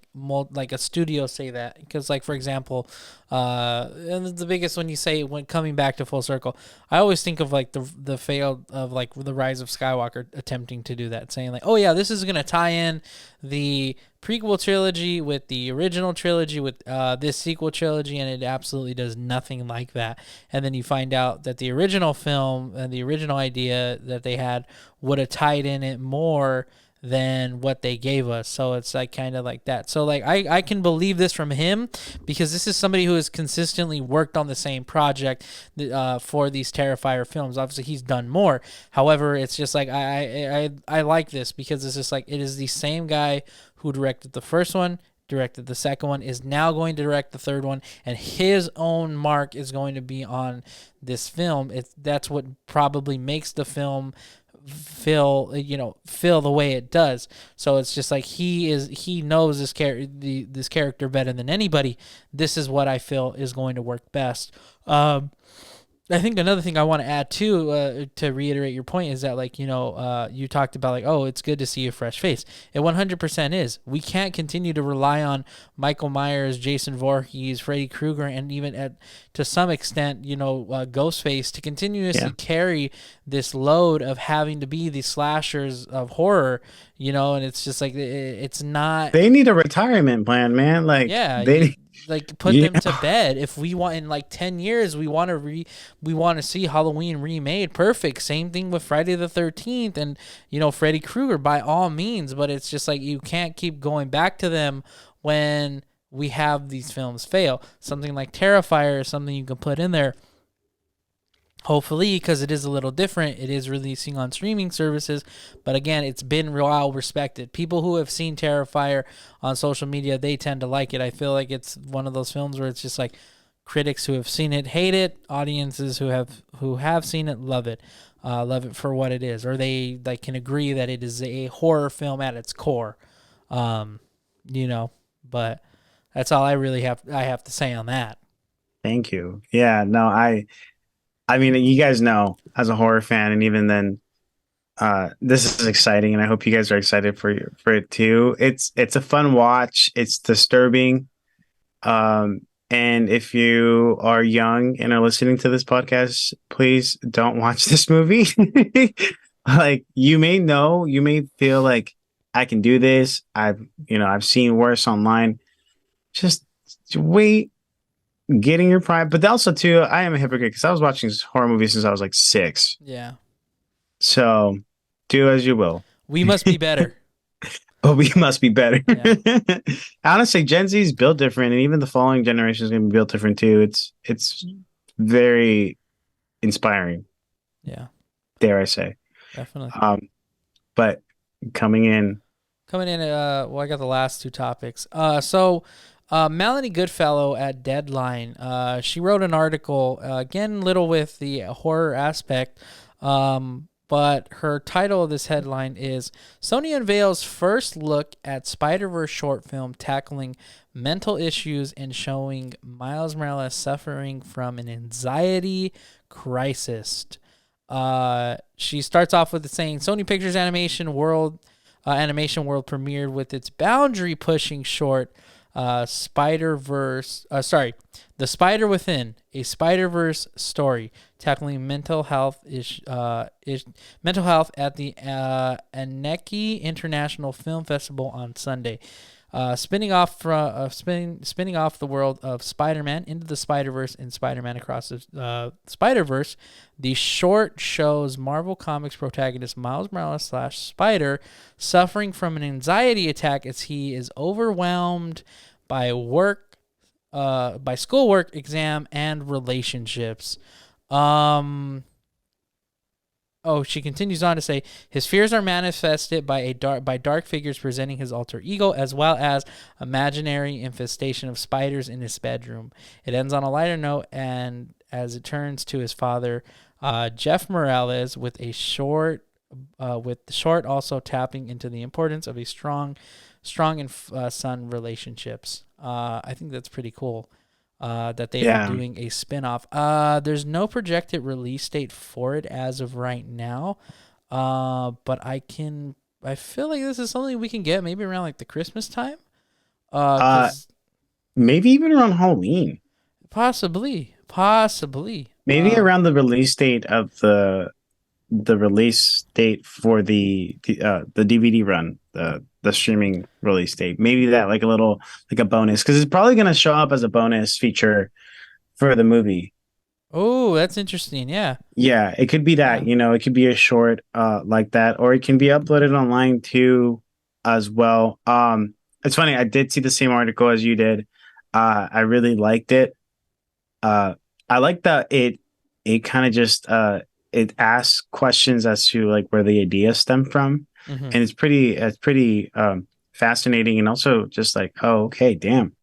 like a studio say that, because like for example, and the biggest one you say when coming back to full circle, I always think of like the failed of like the Rise of Skywalker attempting to do that, saying like, oh yeah, this is gonna tie in the prequel trilogy with the original trilogy with this sequel trilogy, and it absolutely does nothing like that. And then you find out that the original film and the original idea that they had would have tied in it more than what they gave us. So it's like kind of like that. So like I can believe this from him, because this is somebody who has consistently worked on the same project for these Terrifier films. Obviously he's done more. However, it's just like I like this, because it's just like it is the same guy who directed the first one, directed the second one, is now going to direct the third one, and his own mark is going to be on this film. That's what probably makes the film feel the way it does. So it's just like he knows this character better than anybody. This is what I feel is going to work best. I think another thing I want to add too, to reiterate your point, is that like you talked about like, oh, it's good to see a fresh face. It 100% is. We can't continue to rely on Michael Myers, Jason Voorhees, Freddy Krueger, and even to some extent Ghostface to continuously carry this load of having to be the slashers of horror. And it's just like it's not. They need a retirement plan, man. Like Yeah, they. like put them to bed. If we want in like 10 years, we want to see Halloween remade. Perfect. Same thing with Friday the 13th and Freddy Krueger, by all means. But it's just like you can't keep going back to them when we have these films fail. Something like Terrifier is something you can put in there. Hopefully, because it is a little different, it is releasing on streaming services. But again, it's been well respected. People who have seen Terrifier on social media, they tend to like it. I feel like it's one of those films where it's just like critics who have seen it hate it, audiences who have seen it love it for what it is, or they like can agree that it is a horror film at its core. But that's all I have to say on that. Thank you. Yeah, no, I mean, you guys know, as a horror fan, and even then, this is exciting, and I hope you guys are excited for it too. It's a fun watch. It's disturbing, and if you are young and are listening to this podcast, please don't watch this movie. Like you may feel like I can do this. I've seen worse online. Just wait, getting your pride. But also too, I am a hypocrite, because I was watching horror movies since I was like 6. Yeah. So do as you will. We must be better. But we must be better. Yeah. Honestly, Gen Z is built different, and even the following generation is going to be built different too. It's very inspiring. Yeah. Dare I say? Definitely. But coming in. Well, I got the last two topics. Melanie Goodfellow at Deadline, she wrote an article, again, little with the horror aspect, But her title of this headline is Sony unveils first look at Spider-Verse short film tackling mental issues and showing Miles Morales suffering from an anxiety crisis. She starts off with saying Sony Pictures Animation World premiered with its boundary pushing short Spider-Verse, The Spider Within, a Spider-Verse story tackling mental health mental health at the Annecy International Film Festival on Sunday. Spinning off the world of Spider-Man into the Spider-Verse and Spider-Man Across the Spider-Verse, the short shows Marvel Comics protagonist Miles Morales / Spider suffering from an anxiety attack as he is overwhelmed by schoolwork, exam, and relationships. She continues on to say his fears are manifested by dark figures presenting his alter ego, as well as imaginary infestation of spiders in his bedroom. It ends on a lighter note, and as it turns to his father, Jeff Morales, with the short also tapping into the importance of a strong and son relationships. I think that's pretty cool. That they are doing a spin-off. There's no projected release date for it as of right now. But I feel like this is something we can get maybe around like the Christmas time. Maybe even around Halloween. Possibly. Maybe around the release date of the release date for the DVD run, the streaming release date. Maybe that like a bonus, because it's probably going to show up as a bonus feature for the movie. Oh, that's interesting. Yeah. Yeah, it could be that, it could be a short like that, or it can be uploaded online too as well. It's funny, I did see the same article as you did. I really liked it. I like that it kind of just it asks questions as to like where the idea stemmed from. Mm-hmm. And it's pretty fascinating, and also just like, oh, okay, damn.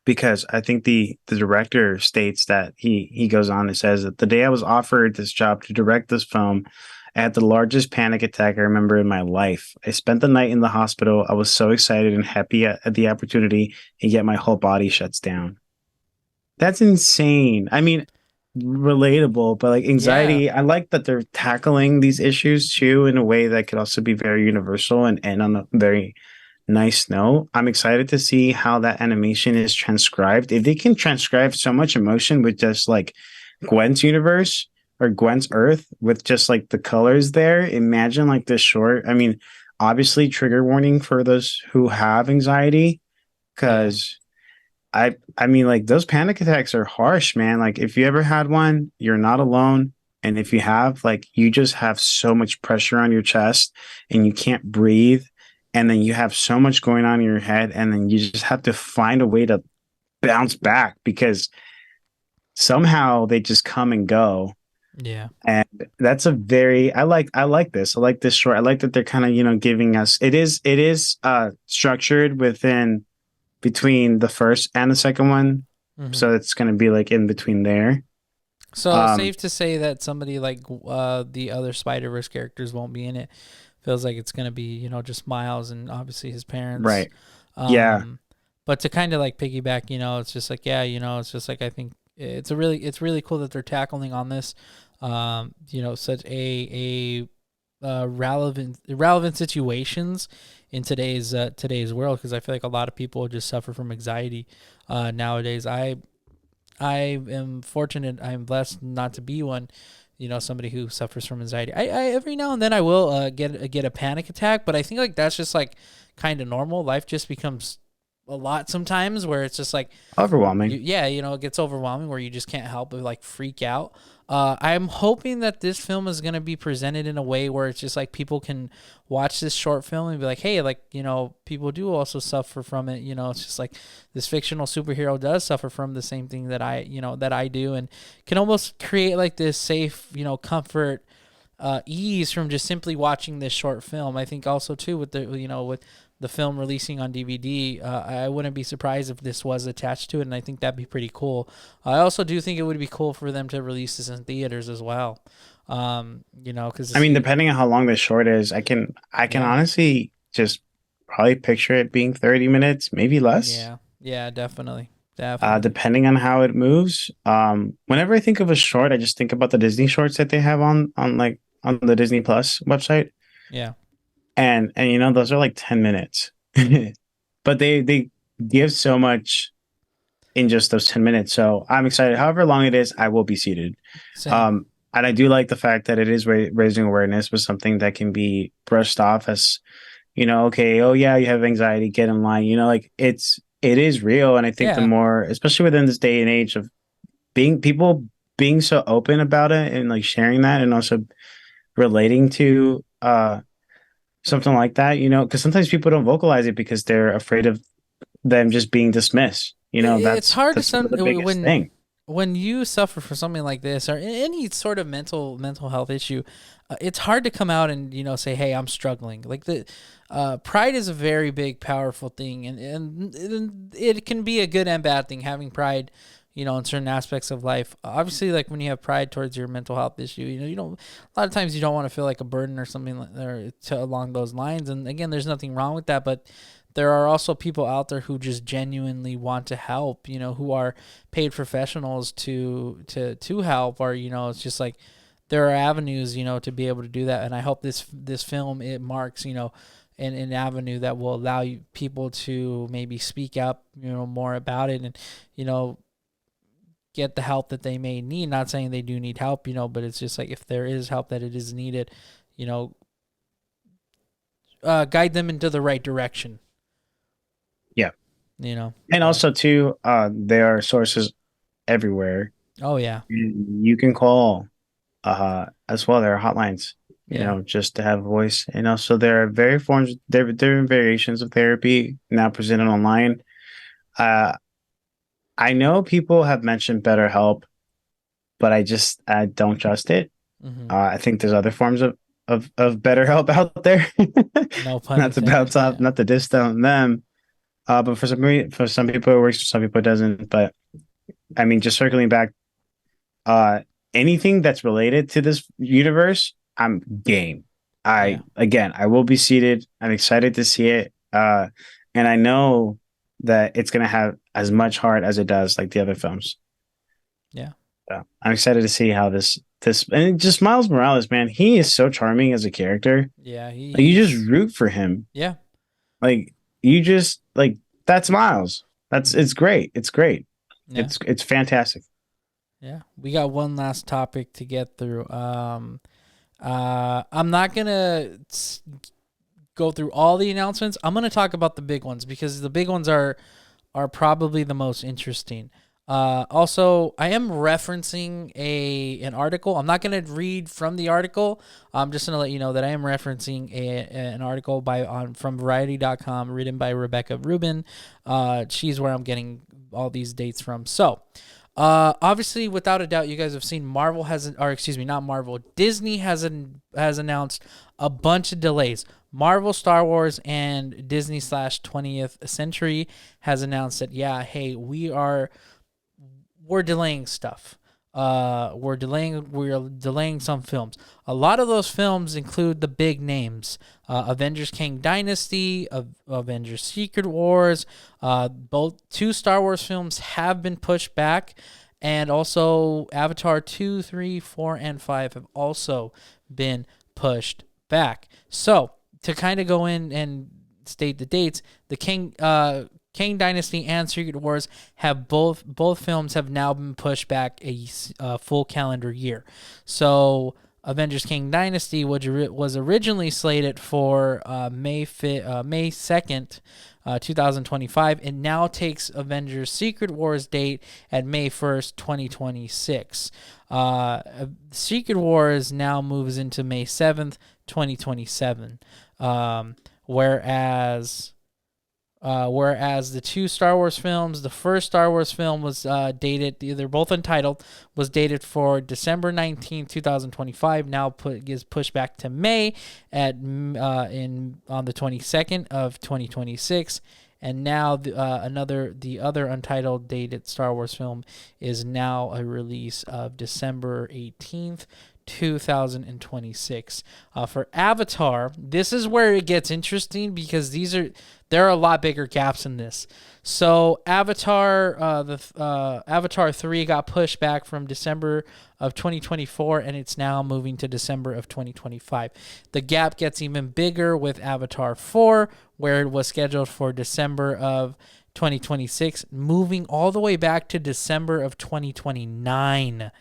Because I think the director states that he goes on and says that the day I was offered this job to direct this film, I had the largest panic attack I remember in my life. I spent the night in the hospital. I was so excited and happy at the opportunity, and yet my whole body shuts down. That's insane. I mean, relatable, but like anxiety, yeah. I like that they're tackling these issues too in a way that could also be very universal and end on a very nice note. I'm excited to see how that animation is transcribed. If they can transcribe so much emotion with just like Gwen's universe or Gwen's Earth with just like the colors there, imagine like this short. I mean, obviously trigger warning for those who have anxiety, because I mean, like those panic attacks are harsh, man. Like if you ever had one, you're not alone. And if you have, like, you just have so much pressure on your chest and you can't breathe. And then you have so much going on in your head. And then you just have to find a way to bounce back, because somehow they just come and go. Yeah. And that's I like this. I like this short. I like that they're kind of, giving us, it is structured between the first and the second one. Mm-hmm. So it's going to be like in between there. So safe to say that somebody like the other Spider-Verse characters won't be in it. Feels like it's going to be, just Miles and obviously his parents. Right. Yeah. But to kind of like piggyback, it's just like, it's just like, I think it's really cool that they're tackling on this, such a relevant situations in today's world, because I feel like a lot of people just suffer from anxiety nowadays. I am fortunate, I'm blessed not to be one, somebody who suffers from anxiety. I every now and then I will get a panic attack, but I think like that's just like kind of normal. Life just becomes a lot sometimes where it's just like overwhelming. It gets overwhelming where you just can't help but like freak out. I'm hoping that this film is going to be presented in a way where it's just like people can watch this short film and be like, hey, like, people do also suffer from it. It's just like this fictional superhero does suffer from the same thing that I do, and can almost create like this safe, comfort, ease from just simply watching this short film. I think also too with the film releasing on DVD, I wouldn't be surprised if this was attached to it, and I think that'd be pretty cool. I also do think it would be cool for them to release this in theaters as well. Because I mean, depending on how long the short is, I can yeah, honestly just probably picture it being 30 minutes, maybe less. yeah, yeah, definitely, definitely, Depending on how it moves. Whenever I think of a short, I just think about the Disney shorts that they have on like on the Disney Plus website. yeah, And those are like 10 minutes. But they give so much in just those 10 minutes. So I'm excited. However long it is, I will be seated. same, And I do like the fact that it is raising awareness with something that can be brushed off as, okay, oh yeah, you have anxiety, get in line. Like it is real. And I think the yeah. more, especially within this day and age of people being so open about it and like sharing that and also relating to something like that, because sometimes people don't vocalize it because they're afraid of them just being dismissed. It's That's hard to that's one of the biggest thing. when you suffer from something like this or any sort of mental health issue. It's hard to come out and say, hey, I'm struggling. Like the pride is a very big powerful thing, and it can be a good and bad thing having pride, in certain aspects of life. Obviously, like when you have pride towards your mental health issue, you don't, a lot of times you don't want to feel like a burden or something along those lines. And again, there's nothing wrong with that, but there are also people out there who just genuinely want to help, who are paid professionals to help, or it's just like there are avenues, to be able to do that. And I hope this film, it marks, an avenue that will allow people to maybe speak up, more about it, and you know get the help that they may need. Not saying they do need help, but it's just like if there is help that it is needed, you know, guide them into the right direction. Yeah. And But also too, there are sources everywhere. oh yeah, You can call as well. There are hotlines, yeah, just to have a voice. And also there are different variations of therapy now presented online. Uh I know people have mentioned BetterHelp, but I don't trust it. hmm I think there's other forms of BetterHelp out there. no pun Not to intended. bounce off, Yeah, not to diss on them. But for some people it works, for some people it doesn't. But I mean, just circling back, uh, anything that's related to this universe, I'm game. yeah, I will be seated. I'm excited to see it. And I know that it's gonna have as much heart as it does like the other films. yeah, So I'm excited to see how this and just Miles Morales, man, he is so charming as a character. yeah. Like you just He's root for him. yeah, Like you just like that's Miles. That's hmm it's great. It's great. yeah, It's fantastic. yeah. We got one last topic to get through. I'm not gonna go through all the announcements. I'm gonna talk about the big ones because the big ones are probably the most interesting. Also, I am referencing an article. I'm not going to read from the article. I'm just going to let you know that I am referencing an article from Variety.com written by Rebecca Rubin. She's where I'm getting all these dates from. So, obviously, without a doubt, you guys have seen not Marvel. Disney has announced a bunch of delays. Marvel, Star Wars, and Disney/20th Century has announced that hey, we're delaying stuff. We're delaying some films. A lot of those films include the big names: Avengers: Kang Dynasty, Avengers: Secret Wars. Both two Star Wars films have been pushed back, and also Avatar 2, 3, 4, and 5 have also been pushed back. So to kind of go in and state the dates, the Kang Dynasty and Secret Wars have both films have now been pushed back a full calendar year. So Avengers: Kang Dynasty was originally slated for May 2nd, 2025. It now takes Avengers: Secret Wars date at May 1st, 2026. Secret Wars now moves into May 7th, 2027. Whereas the two Star Wars films, the first Star Wars film was dated, they're both untitled, was dated for December 19th, 2025. Now gets pushed back to May on the 22nd of 2026. And now the other untitled dated Star Wars film is now a release of December 18th, 2026. For Avatar, this is where it gets interesting because there are a lot bigger gaps in this. So Avatar 3 got pushed back from December of 2024, and it's now moving to December of 2025. The gap gets even bigger with Avatar 4, where it was scheduled for December of 2026, moving all the way back to December of 2029.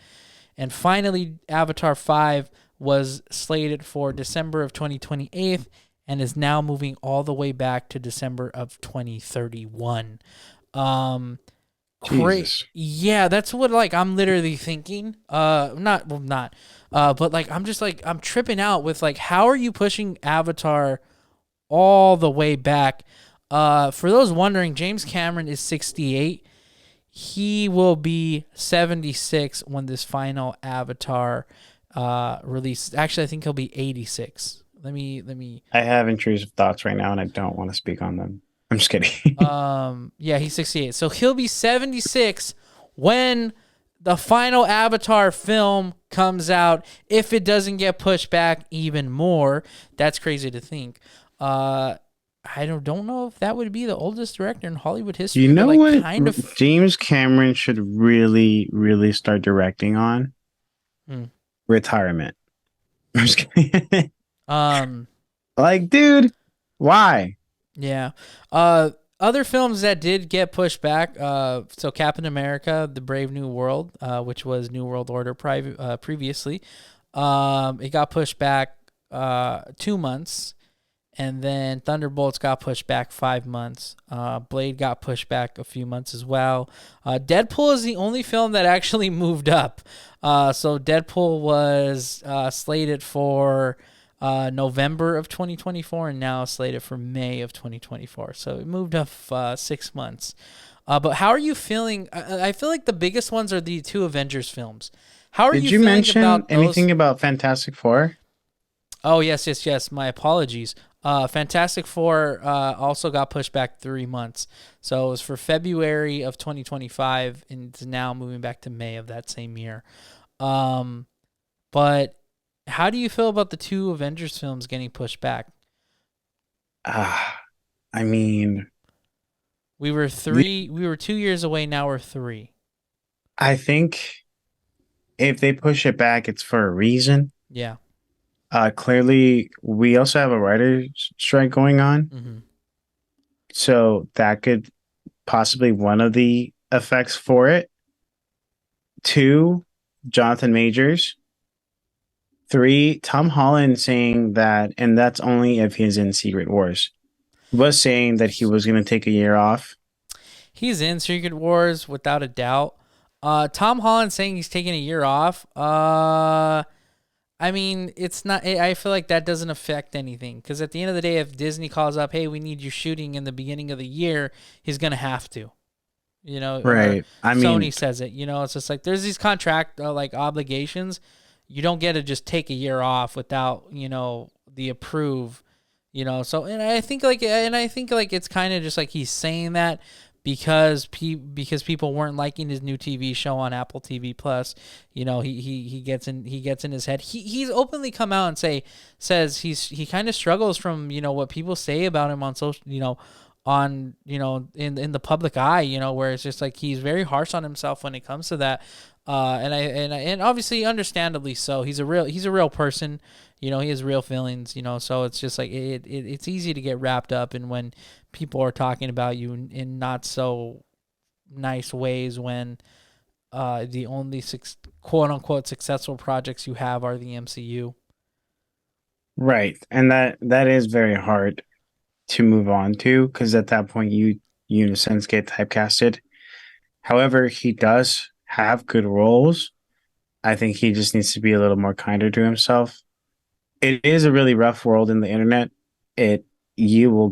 And finally, Avatar 5 was slated for December of 2028 and is now moving all the way back to December of 2031. Jesus. Yeah, that's what I'm literally thinking. But I'm tripping out with how are you pushing Avatar all the way back? For those wondering, James Cameron is 68. He will be 76 when this final Avatar releases. Actually, I think he'll be 86. Let me. I have intrusive thoughts right now, and I don't want to speak on them. I'm just kidding. Yeah, he's 68. So he'll be 76 when the final Avatar film comes out, if it doesn't get pushed back even more. That's crazy to think. I don't know if that would be the oldest director in Hollywood history. You know what? James Cameron should really, really start directing on retirement. I'm just kidding. Dude, why? Yeah. Other films that did get pushed back. So Captain America: The Brave New World, which was New World Order previously, it got pushed back 2 months. And then Thunderbolts got pushed back 5 months. Blade got pushed back a few months as well. Deadpool is the only film that actually moved up. So Deadpool was slated for November of 2024 and now slated for May of 2024. So it moved up 6 months. But how are you feeling? I feel like the biggest ones are the two Avengers films. How are you feeling about those? Did you mention anything about Fantastic Four? Oh, yes. My apologies. Fantastic Four also got pushed back 3 months. So it was for February of 2025 and it's now moving back to May of that same year. But how do you feel about the two Avengers films getting pushed back? I mean, we were 2 years away, now we're 3. I think if they push it back, it's for a reason. Yeah. Clearly, we also have a writer's strike going on. Mm-hmm. So that could possibly one of the effects for it. 2, Jonathan Majors. 3, Tom Holland saying that, and that's only if he's in Secret Wars, was saying that he was going to take a year off. He's in Secret Wars without a doubt. Tom Holland saying he's taking a year off. I mean, it's not. I feel like that doesn't affect anything because at the end of the day, if Disney calls up, "Hey, we need you shooting in the beginning of the year," he's gonna have to. Right. Sony says it. It's just like there's these contract obligations. You don't get to just take a year off without the approve. So I think it's kind of just like he's saying that because people weren't liking his new TV show on Apple TV Plus. He gets in his head. He's openly come out and says he kind of struggles from what people say about him on social in the public eye, where it's just like he's very harsh on himself when it comes to that. And obviously understandably so. He's a real person. He has real feelings, so it's just like it's easy to get wrapped up in when people are talking about you in not so nice ways when the only quote unquote successful projects you have are the MCU. Right. And that is very hard to move on to because at that point you in a sense get typecasted. However, he does have good roles. I think he just needs to be a little more kinder to himself. It is a really rough world in the internet. You'll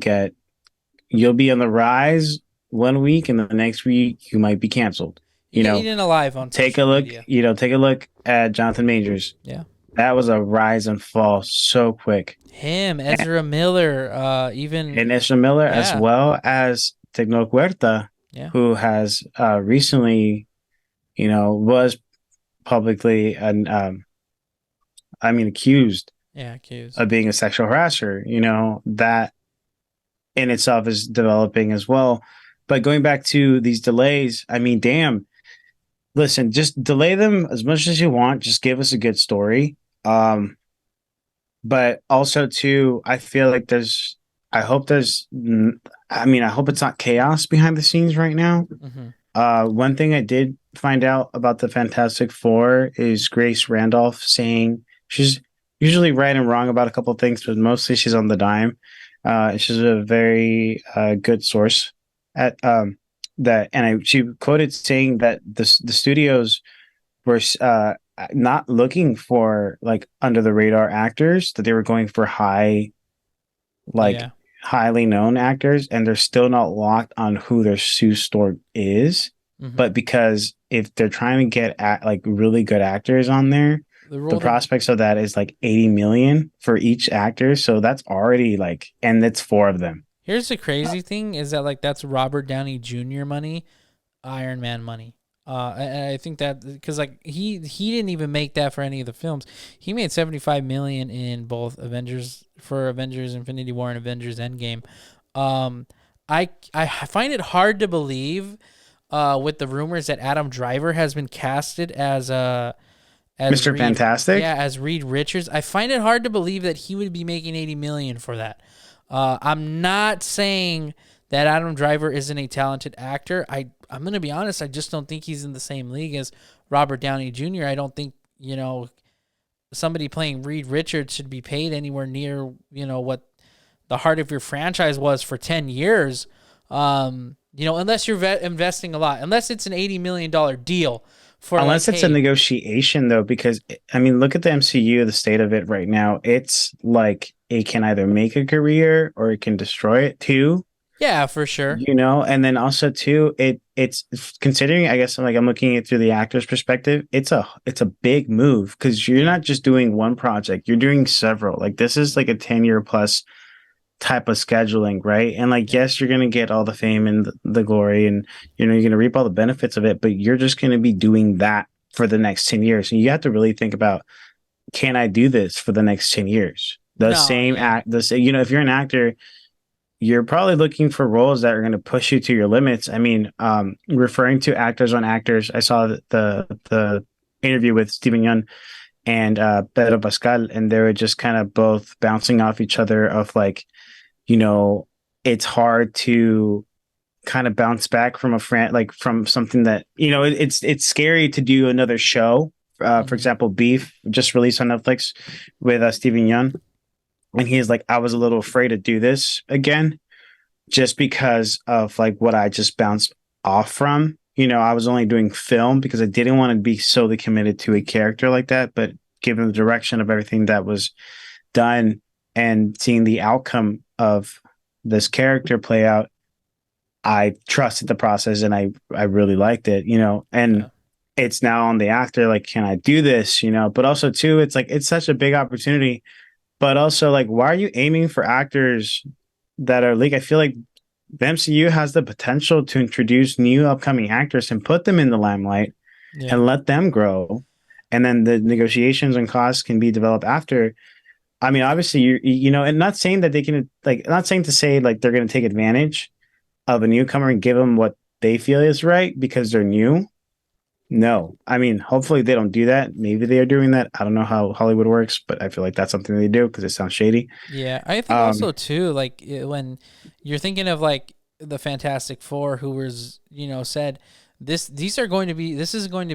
be on the rise 1 week and the next week you might be canceled. Eating alive on take a look media. Take a look at Jonathan Majors. Yeah. That was a rise and fall so quick. Him, Ezra Miller, as well as Tecno Huerta, who has recently, was publicly accused Yeah, accused. of being a sexual harasser. That in itself is developing as well. But going back to these delays, damn, listen, just delay them as much as you want. Just give us a good story. But also too, I feel like I hope I hope it's not chaos behind the scenes right now. Mm-hmm. One thing I did find out about the Fantastic Four is Grace Randolph saying she's usually right and wrong about a couple of things, but mostly she's on the dime. She's a very good source at that, and she quoted saying that the studios were not looking for like under the radar actors, that they were going for like Yeah. highly known actors, and they're still not locked on who their Sue Stork is. Mm-hmm. But because if they're trying to get like really good actors on there, the prospects of that is like 80 million for each actor. So that's already like, and it's four of them. Here's the crazy thing is that like that's Robert Downey Jr. money, Iron Man money. I think that because like he didn't even make that for any of the films. He made 75 million in both Avengers Infinity War and Avengers Endgame. I find it hard to believe with the rumors that Adam Driver has been casted as Mr. Fantastic. Yeah, as Reed Richards. I find it hard to believe that he would be making 80 million for that. I'm not saying that Adam Driver isn't a talented actor. I'm going to be honest, I just don't think he's in the same league as Robert Downey Jr. I don't think, somebody playing Reed Richards should be paid anywhere near, what the heart of your franchise was for 10 years. Unless you're investing a lot, unless it's an $80 million deal. Unless it's a negotiation, though, because look at the MCU, the state of it right now. It's like it can either make a career or it can destroy it too. Yeah, for sure. And then also too, it's considering, I guess, I'm looking at it through the actor's perspective. It's a big move because you're not just doing one project, you're doing several. Like this is like a 10-year plus type of scheduling, right? And like, yes, you're gonna get all the fame and the glory, and you're gonna reap all the benefits of it, but you're just gonna be doing that for the next 10 years. And you have to really think about, can I do this for the next 10 years? If you're an actor, you're probably looking for roles that are going to push you to your limits. Referring to actors on actors, I saw the interview with Stephen Yeun and Pedro Pascal, and they were just kind of both bouncing off each other of like, it's hard to kind of bounce back from from something that, it's scary to do another show. For example, Beef just released on Netflix with Stephen Yeun. And he's like, I was a little afraid to do this again, just because of like what I just bounced off from. I was only doing film because I didn't want to be solely committed to a character like that. But given the direction of everything that was done and seeing the outcome of this character play out, I trusted the process and I really liked it, and it's now on the actor. Like, can I do this? But also too, it's like, it's such a big opportunity. But also, like, why are you aiming for actors that are like, I feel like the MCU has the potential to introduce new upcoming actors and put them in the limelight and let them grow. And then the negotiations and costs can be developed after. Obviously, and not saying that they can, like, not saying to say like they're going to take advantage of a newcomer and give them what they feel is right because they're new. No, hopefully they don't do that. Maybe they are doing that. I don't know how Hollywood works, but I feel like that's something they do because it sounds shady. Yeah, I think also too, like when you're thinking of like the Fantastic Four, who was said this is going to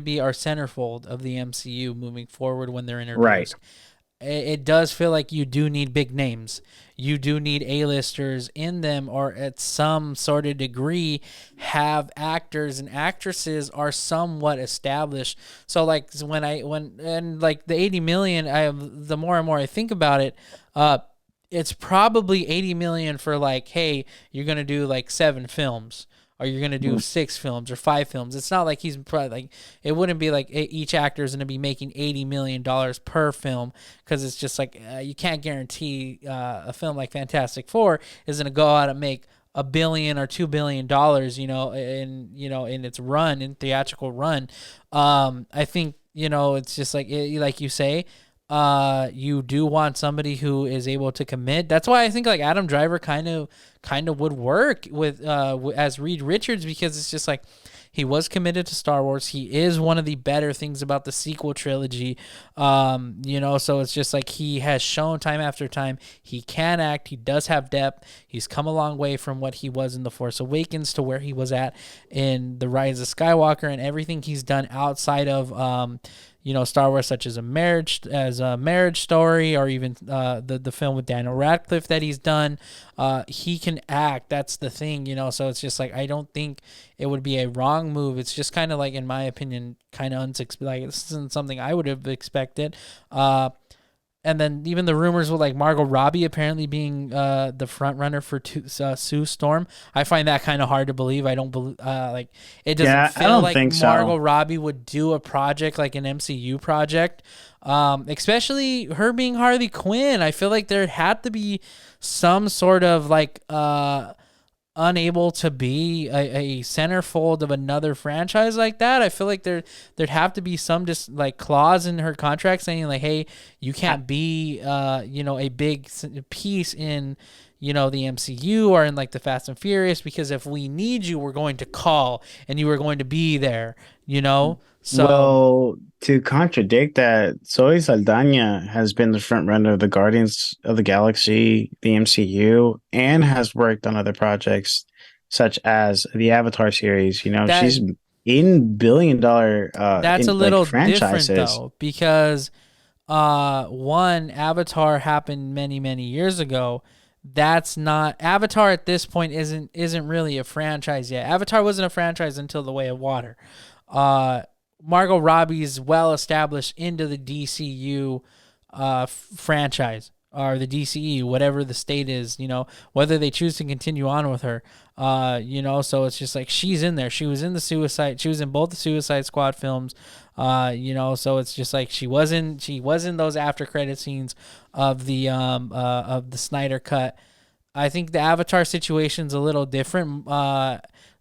be our centerfold of the MCU moving forward when they're introduced. Right. It does feel like you do need big names. You do need A-listers in them, or at some sort of degree have actors and actresses are somewhat established. So like when like the 80 million, the more and more I think about it, it's probably 80 million for like, hey, you're going to do like 7 films. Or you're going to do 6 films or 5 films. It's not like he's probably like, it wouldn't be like each actor is going to be making $80 million per film, because it's just like you can't guarantee a film like Fantastic Four is going to go out and make $1 billion or $2 billion, in its run, in theatrical run. I think, it's just like you say, you do want somebody who is able to commit. That's why I think like Adam Driver kind of would work with as Reed Richards, because it's just like he was committed to Star Wars. He is one of the better things about the sequel trilogy. So it's just like he has shown time after time he can act. He does have depth. He's come a long way from what he was in The Force Awakens to where he was at in The Rise of Skywalker, and everything he's done outside of Star Wars, such as a marriage story, or even the film with Daniel Radcliffe that he's done. He can act. That's the thing, So it's just like I don't think it would be a wrong move. It's just kind of like, in my opinion, kind of unexpected. Like, this isn't something I would have expected. And then even the rumors with like Margot Robbie apparently being the front runner for Sue Storm, I find that kind of hard to believe. I don't believe it doesn't feel like Margot Robbie would do a project like an MCU project, especially her being Harley Quinn. I feel like there had to be some sort of like unable to be a centerfold of another franchise like that. I feel like there'd have to be some just like clause in her contract saying like, hey, you can't be a big piece in the MCU or in like the Fast and Furious, because if we need you, we're going to call and you are going to be there, So, well, to contradict that, Zoe Saldana has been the front runner of the Guardians of the Galaxy, the MCU, and has worked on other projects such as the Avatar series. She's in billion-dollar that's a little different though, because one, Avatar happened many, many years ago. That's not Avatar at this point isn't really a franchise yet. Avatar wasn't a franchise until The Way of Water. Margot Robbie's well established into the DCU franchise, or the DCE, whatever the state is, whether they choose to continue on with her. So it's just like she's in there. She was in both the Suicide Squad films. So it's just like she was in those after credit scenes of the Snyder cut. I think the Avatar situation's a little different.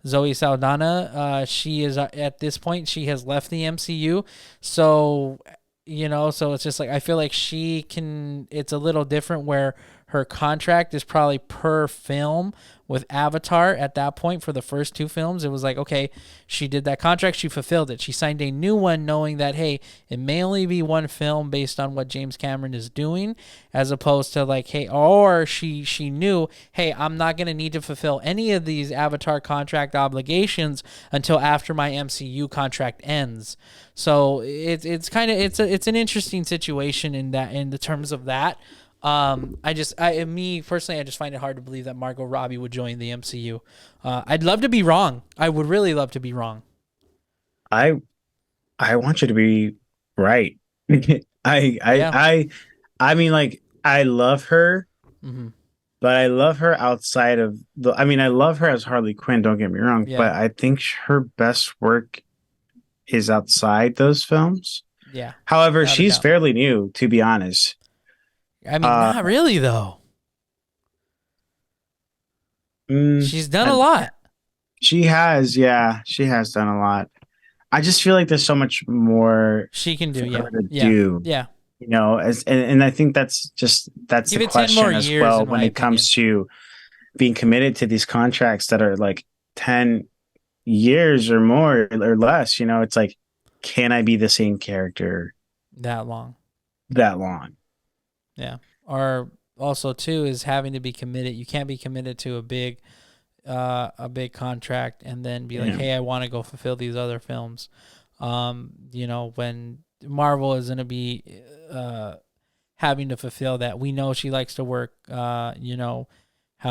Zoe Saldana, she is at this point, she has left the MCU. So, so it's just like, I feel like it's a little different where her contract is probably per film. With Avatar at that point for the first two films, it was like, okay, she did that contract, she fulfilled it. She signed a new one knowing that, hey, it may only be one film based on what James Cameron is doing, as opposed to like, hey, or she knew, hey, I'm not going to need to fulfill any of these Avatar contract obligations until after my MCU contract ends. So it's an interesting situation in the terms of that. Me personally, I just find it hard to believe that Margot Robbie would join the MCU. I'd love to be wrong. I would really love to be wrong. I want you to be right. I mean, like, I love her, but I love her outside of I love her as Harley Quinn, don't get me wrong, but I think her best work is outside those films. Yeah. However, she's fairly new, to be honest. I mean, not really, though. She's done a lot. She has done a lot. I just feel like there's so much more she can do. Yeah. And I think that's the question as well when it comes to being committed to these contracts that are like 10 years or more or less. It's like, can I be the same character that long? Yeah. Or also too is having to be committed. You can't be committed to a big contract and then be like, hey, I want to go fulfill these other films. When Marvel is going to be having to fulfill that. We know she likes to work, how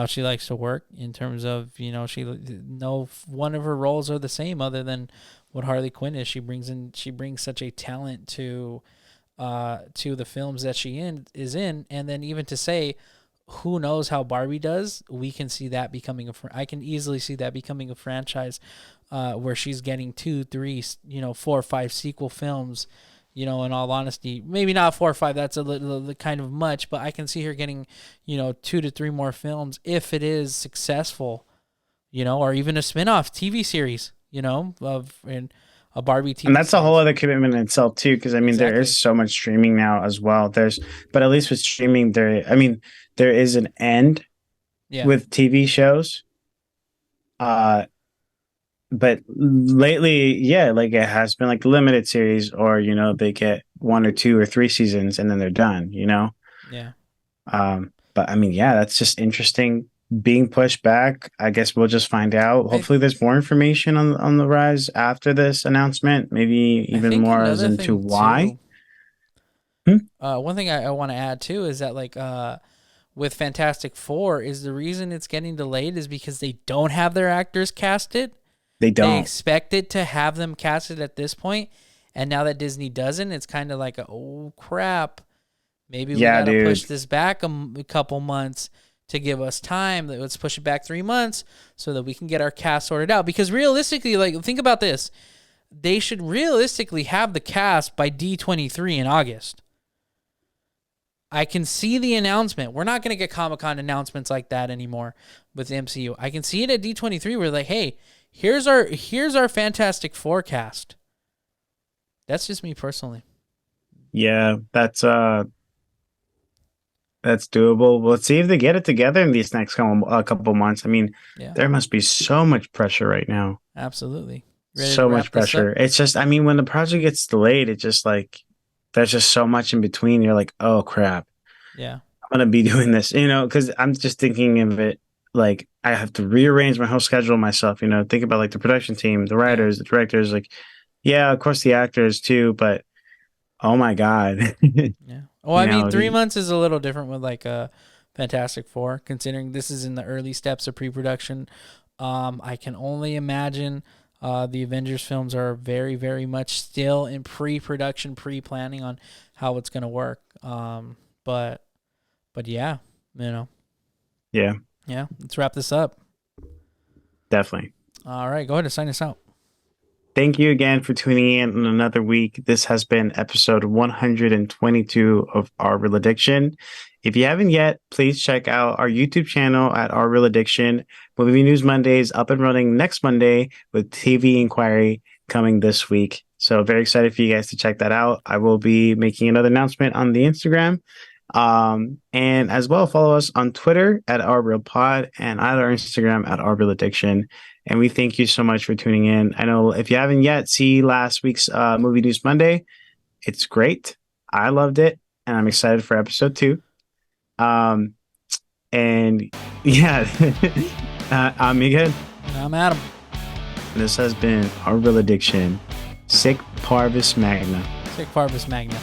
she likes to work in terms of, one of her roles are the same other than what Harley Quinn is. She brings such a talent to the films that she is in, and then even to say, who knows how Barbie does? We can see that becoming I can easily see that becoming a franchise, where she's getting 2, 3, 4 or 5 sequel films. In all honesty, maybe not 4 or 5. That's a little kind of much, but I can see her getting, 2 to 3 more films if it is successful, or even a spin-off TV series, a Barbie TV And that's a whole series. other commitment in itself too, because I mean there is so much streaming now as well. But at least with streaming, there is an end with TV shows. But lately, yeah, like it has been like limited series, or they get 1 or 2 or 3 seasons and then they're done. Yeah. But I mean, yeah, that's just interesting. Being pushed back, I guess we'll just find out. Hopefully, there's more information on the rise after this announcement. Maybe even more as into why. One thing I want to add too is that like with Fantastic Four is the reason it's getting delayed is because they don't have their actors casted. They don't. They expected to have them casted at this point, and now that Disney doesn't, it's kind of like, oh crap, maybe we gotta push this back a couple months to give us time. Let's push it back 3 months so that we can get our cast sorted out. Because realistically, like think about this, they should realistically have the cast by D23 in August. I can see the announcement. We're not going to get Comic-Con announcements like that anymore with the MCU. I can see it at D23 where like, hey, here's our Fantastic Four cast. That's just me personally. Yeah, that's doable. Let's see if they get it together in these next couple months. I mean, there must be so much pressure right now. Absolutely. So much pressure. It's just, I mean, when the project gets delayed, it's just like, there's just so much in between. You're like, oh crap. Yeah. I'm going to be doing this, because I'm just thinking of it like I have to rearrange my whole schedule myself, think about like the production team, the writers, the directors, like, yeah, of course the actors too, but oh my God. Yeah. Well, I mean, 3 months is a little different with like Fantastic Four, considering this is in the early steps of pre-production. I can only imagine the Avengers films are very, very much still in pre-production, pre-planning on how it's going to work. But yeah, Yeah. Yeah. Let's wrap this up. Definitely. All right. Go ahead and sign us out. Thank you again for tuning in on another week. This has been episode 122 of Our Real Addiction. If you haven't yet, please check out our YouTube channel at Our Real Addiction. Movie News Mondays up and running next Monday with TV Inquiry coming this week. So very excited for you guys to check that out. I will be making another announcement on the Instagram. And as well, follow us on Twitter at Our Real Pod and at our Instagram at Our Real Addiction. And we thank you so much for tuning in. I know if you haven't yet, see last week's Movie News Monday. It's great. I loved it. And I'm excited for episode 2. And yeah, I'm Miguel. And I'm Adam. This has been Our Real Addiction. Sic Parvis Magna. Sic Parvis Magna.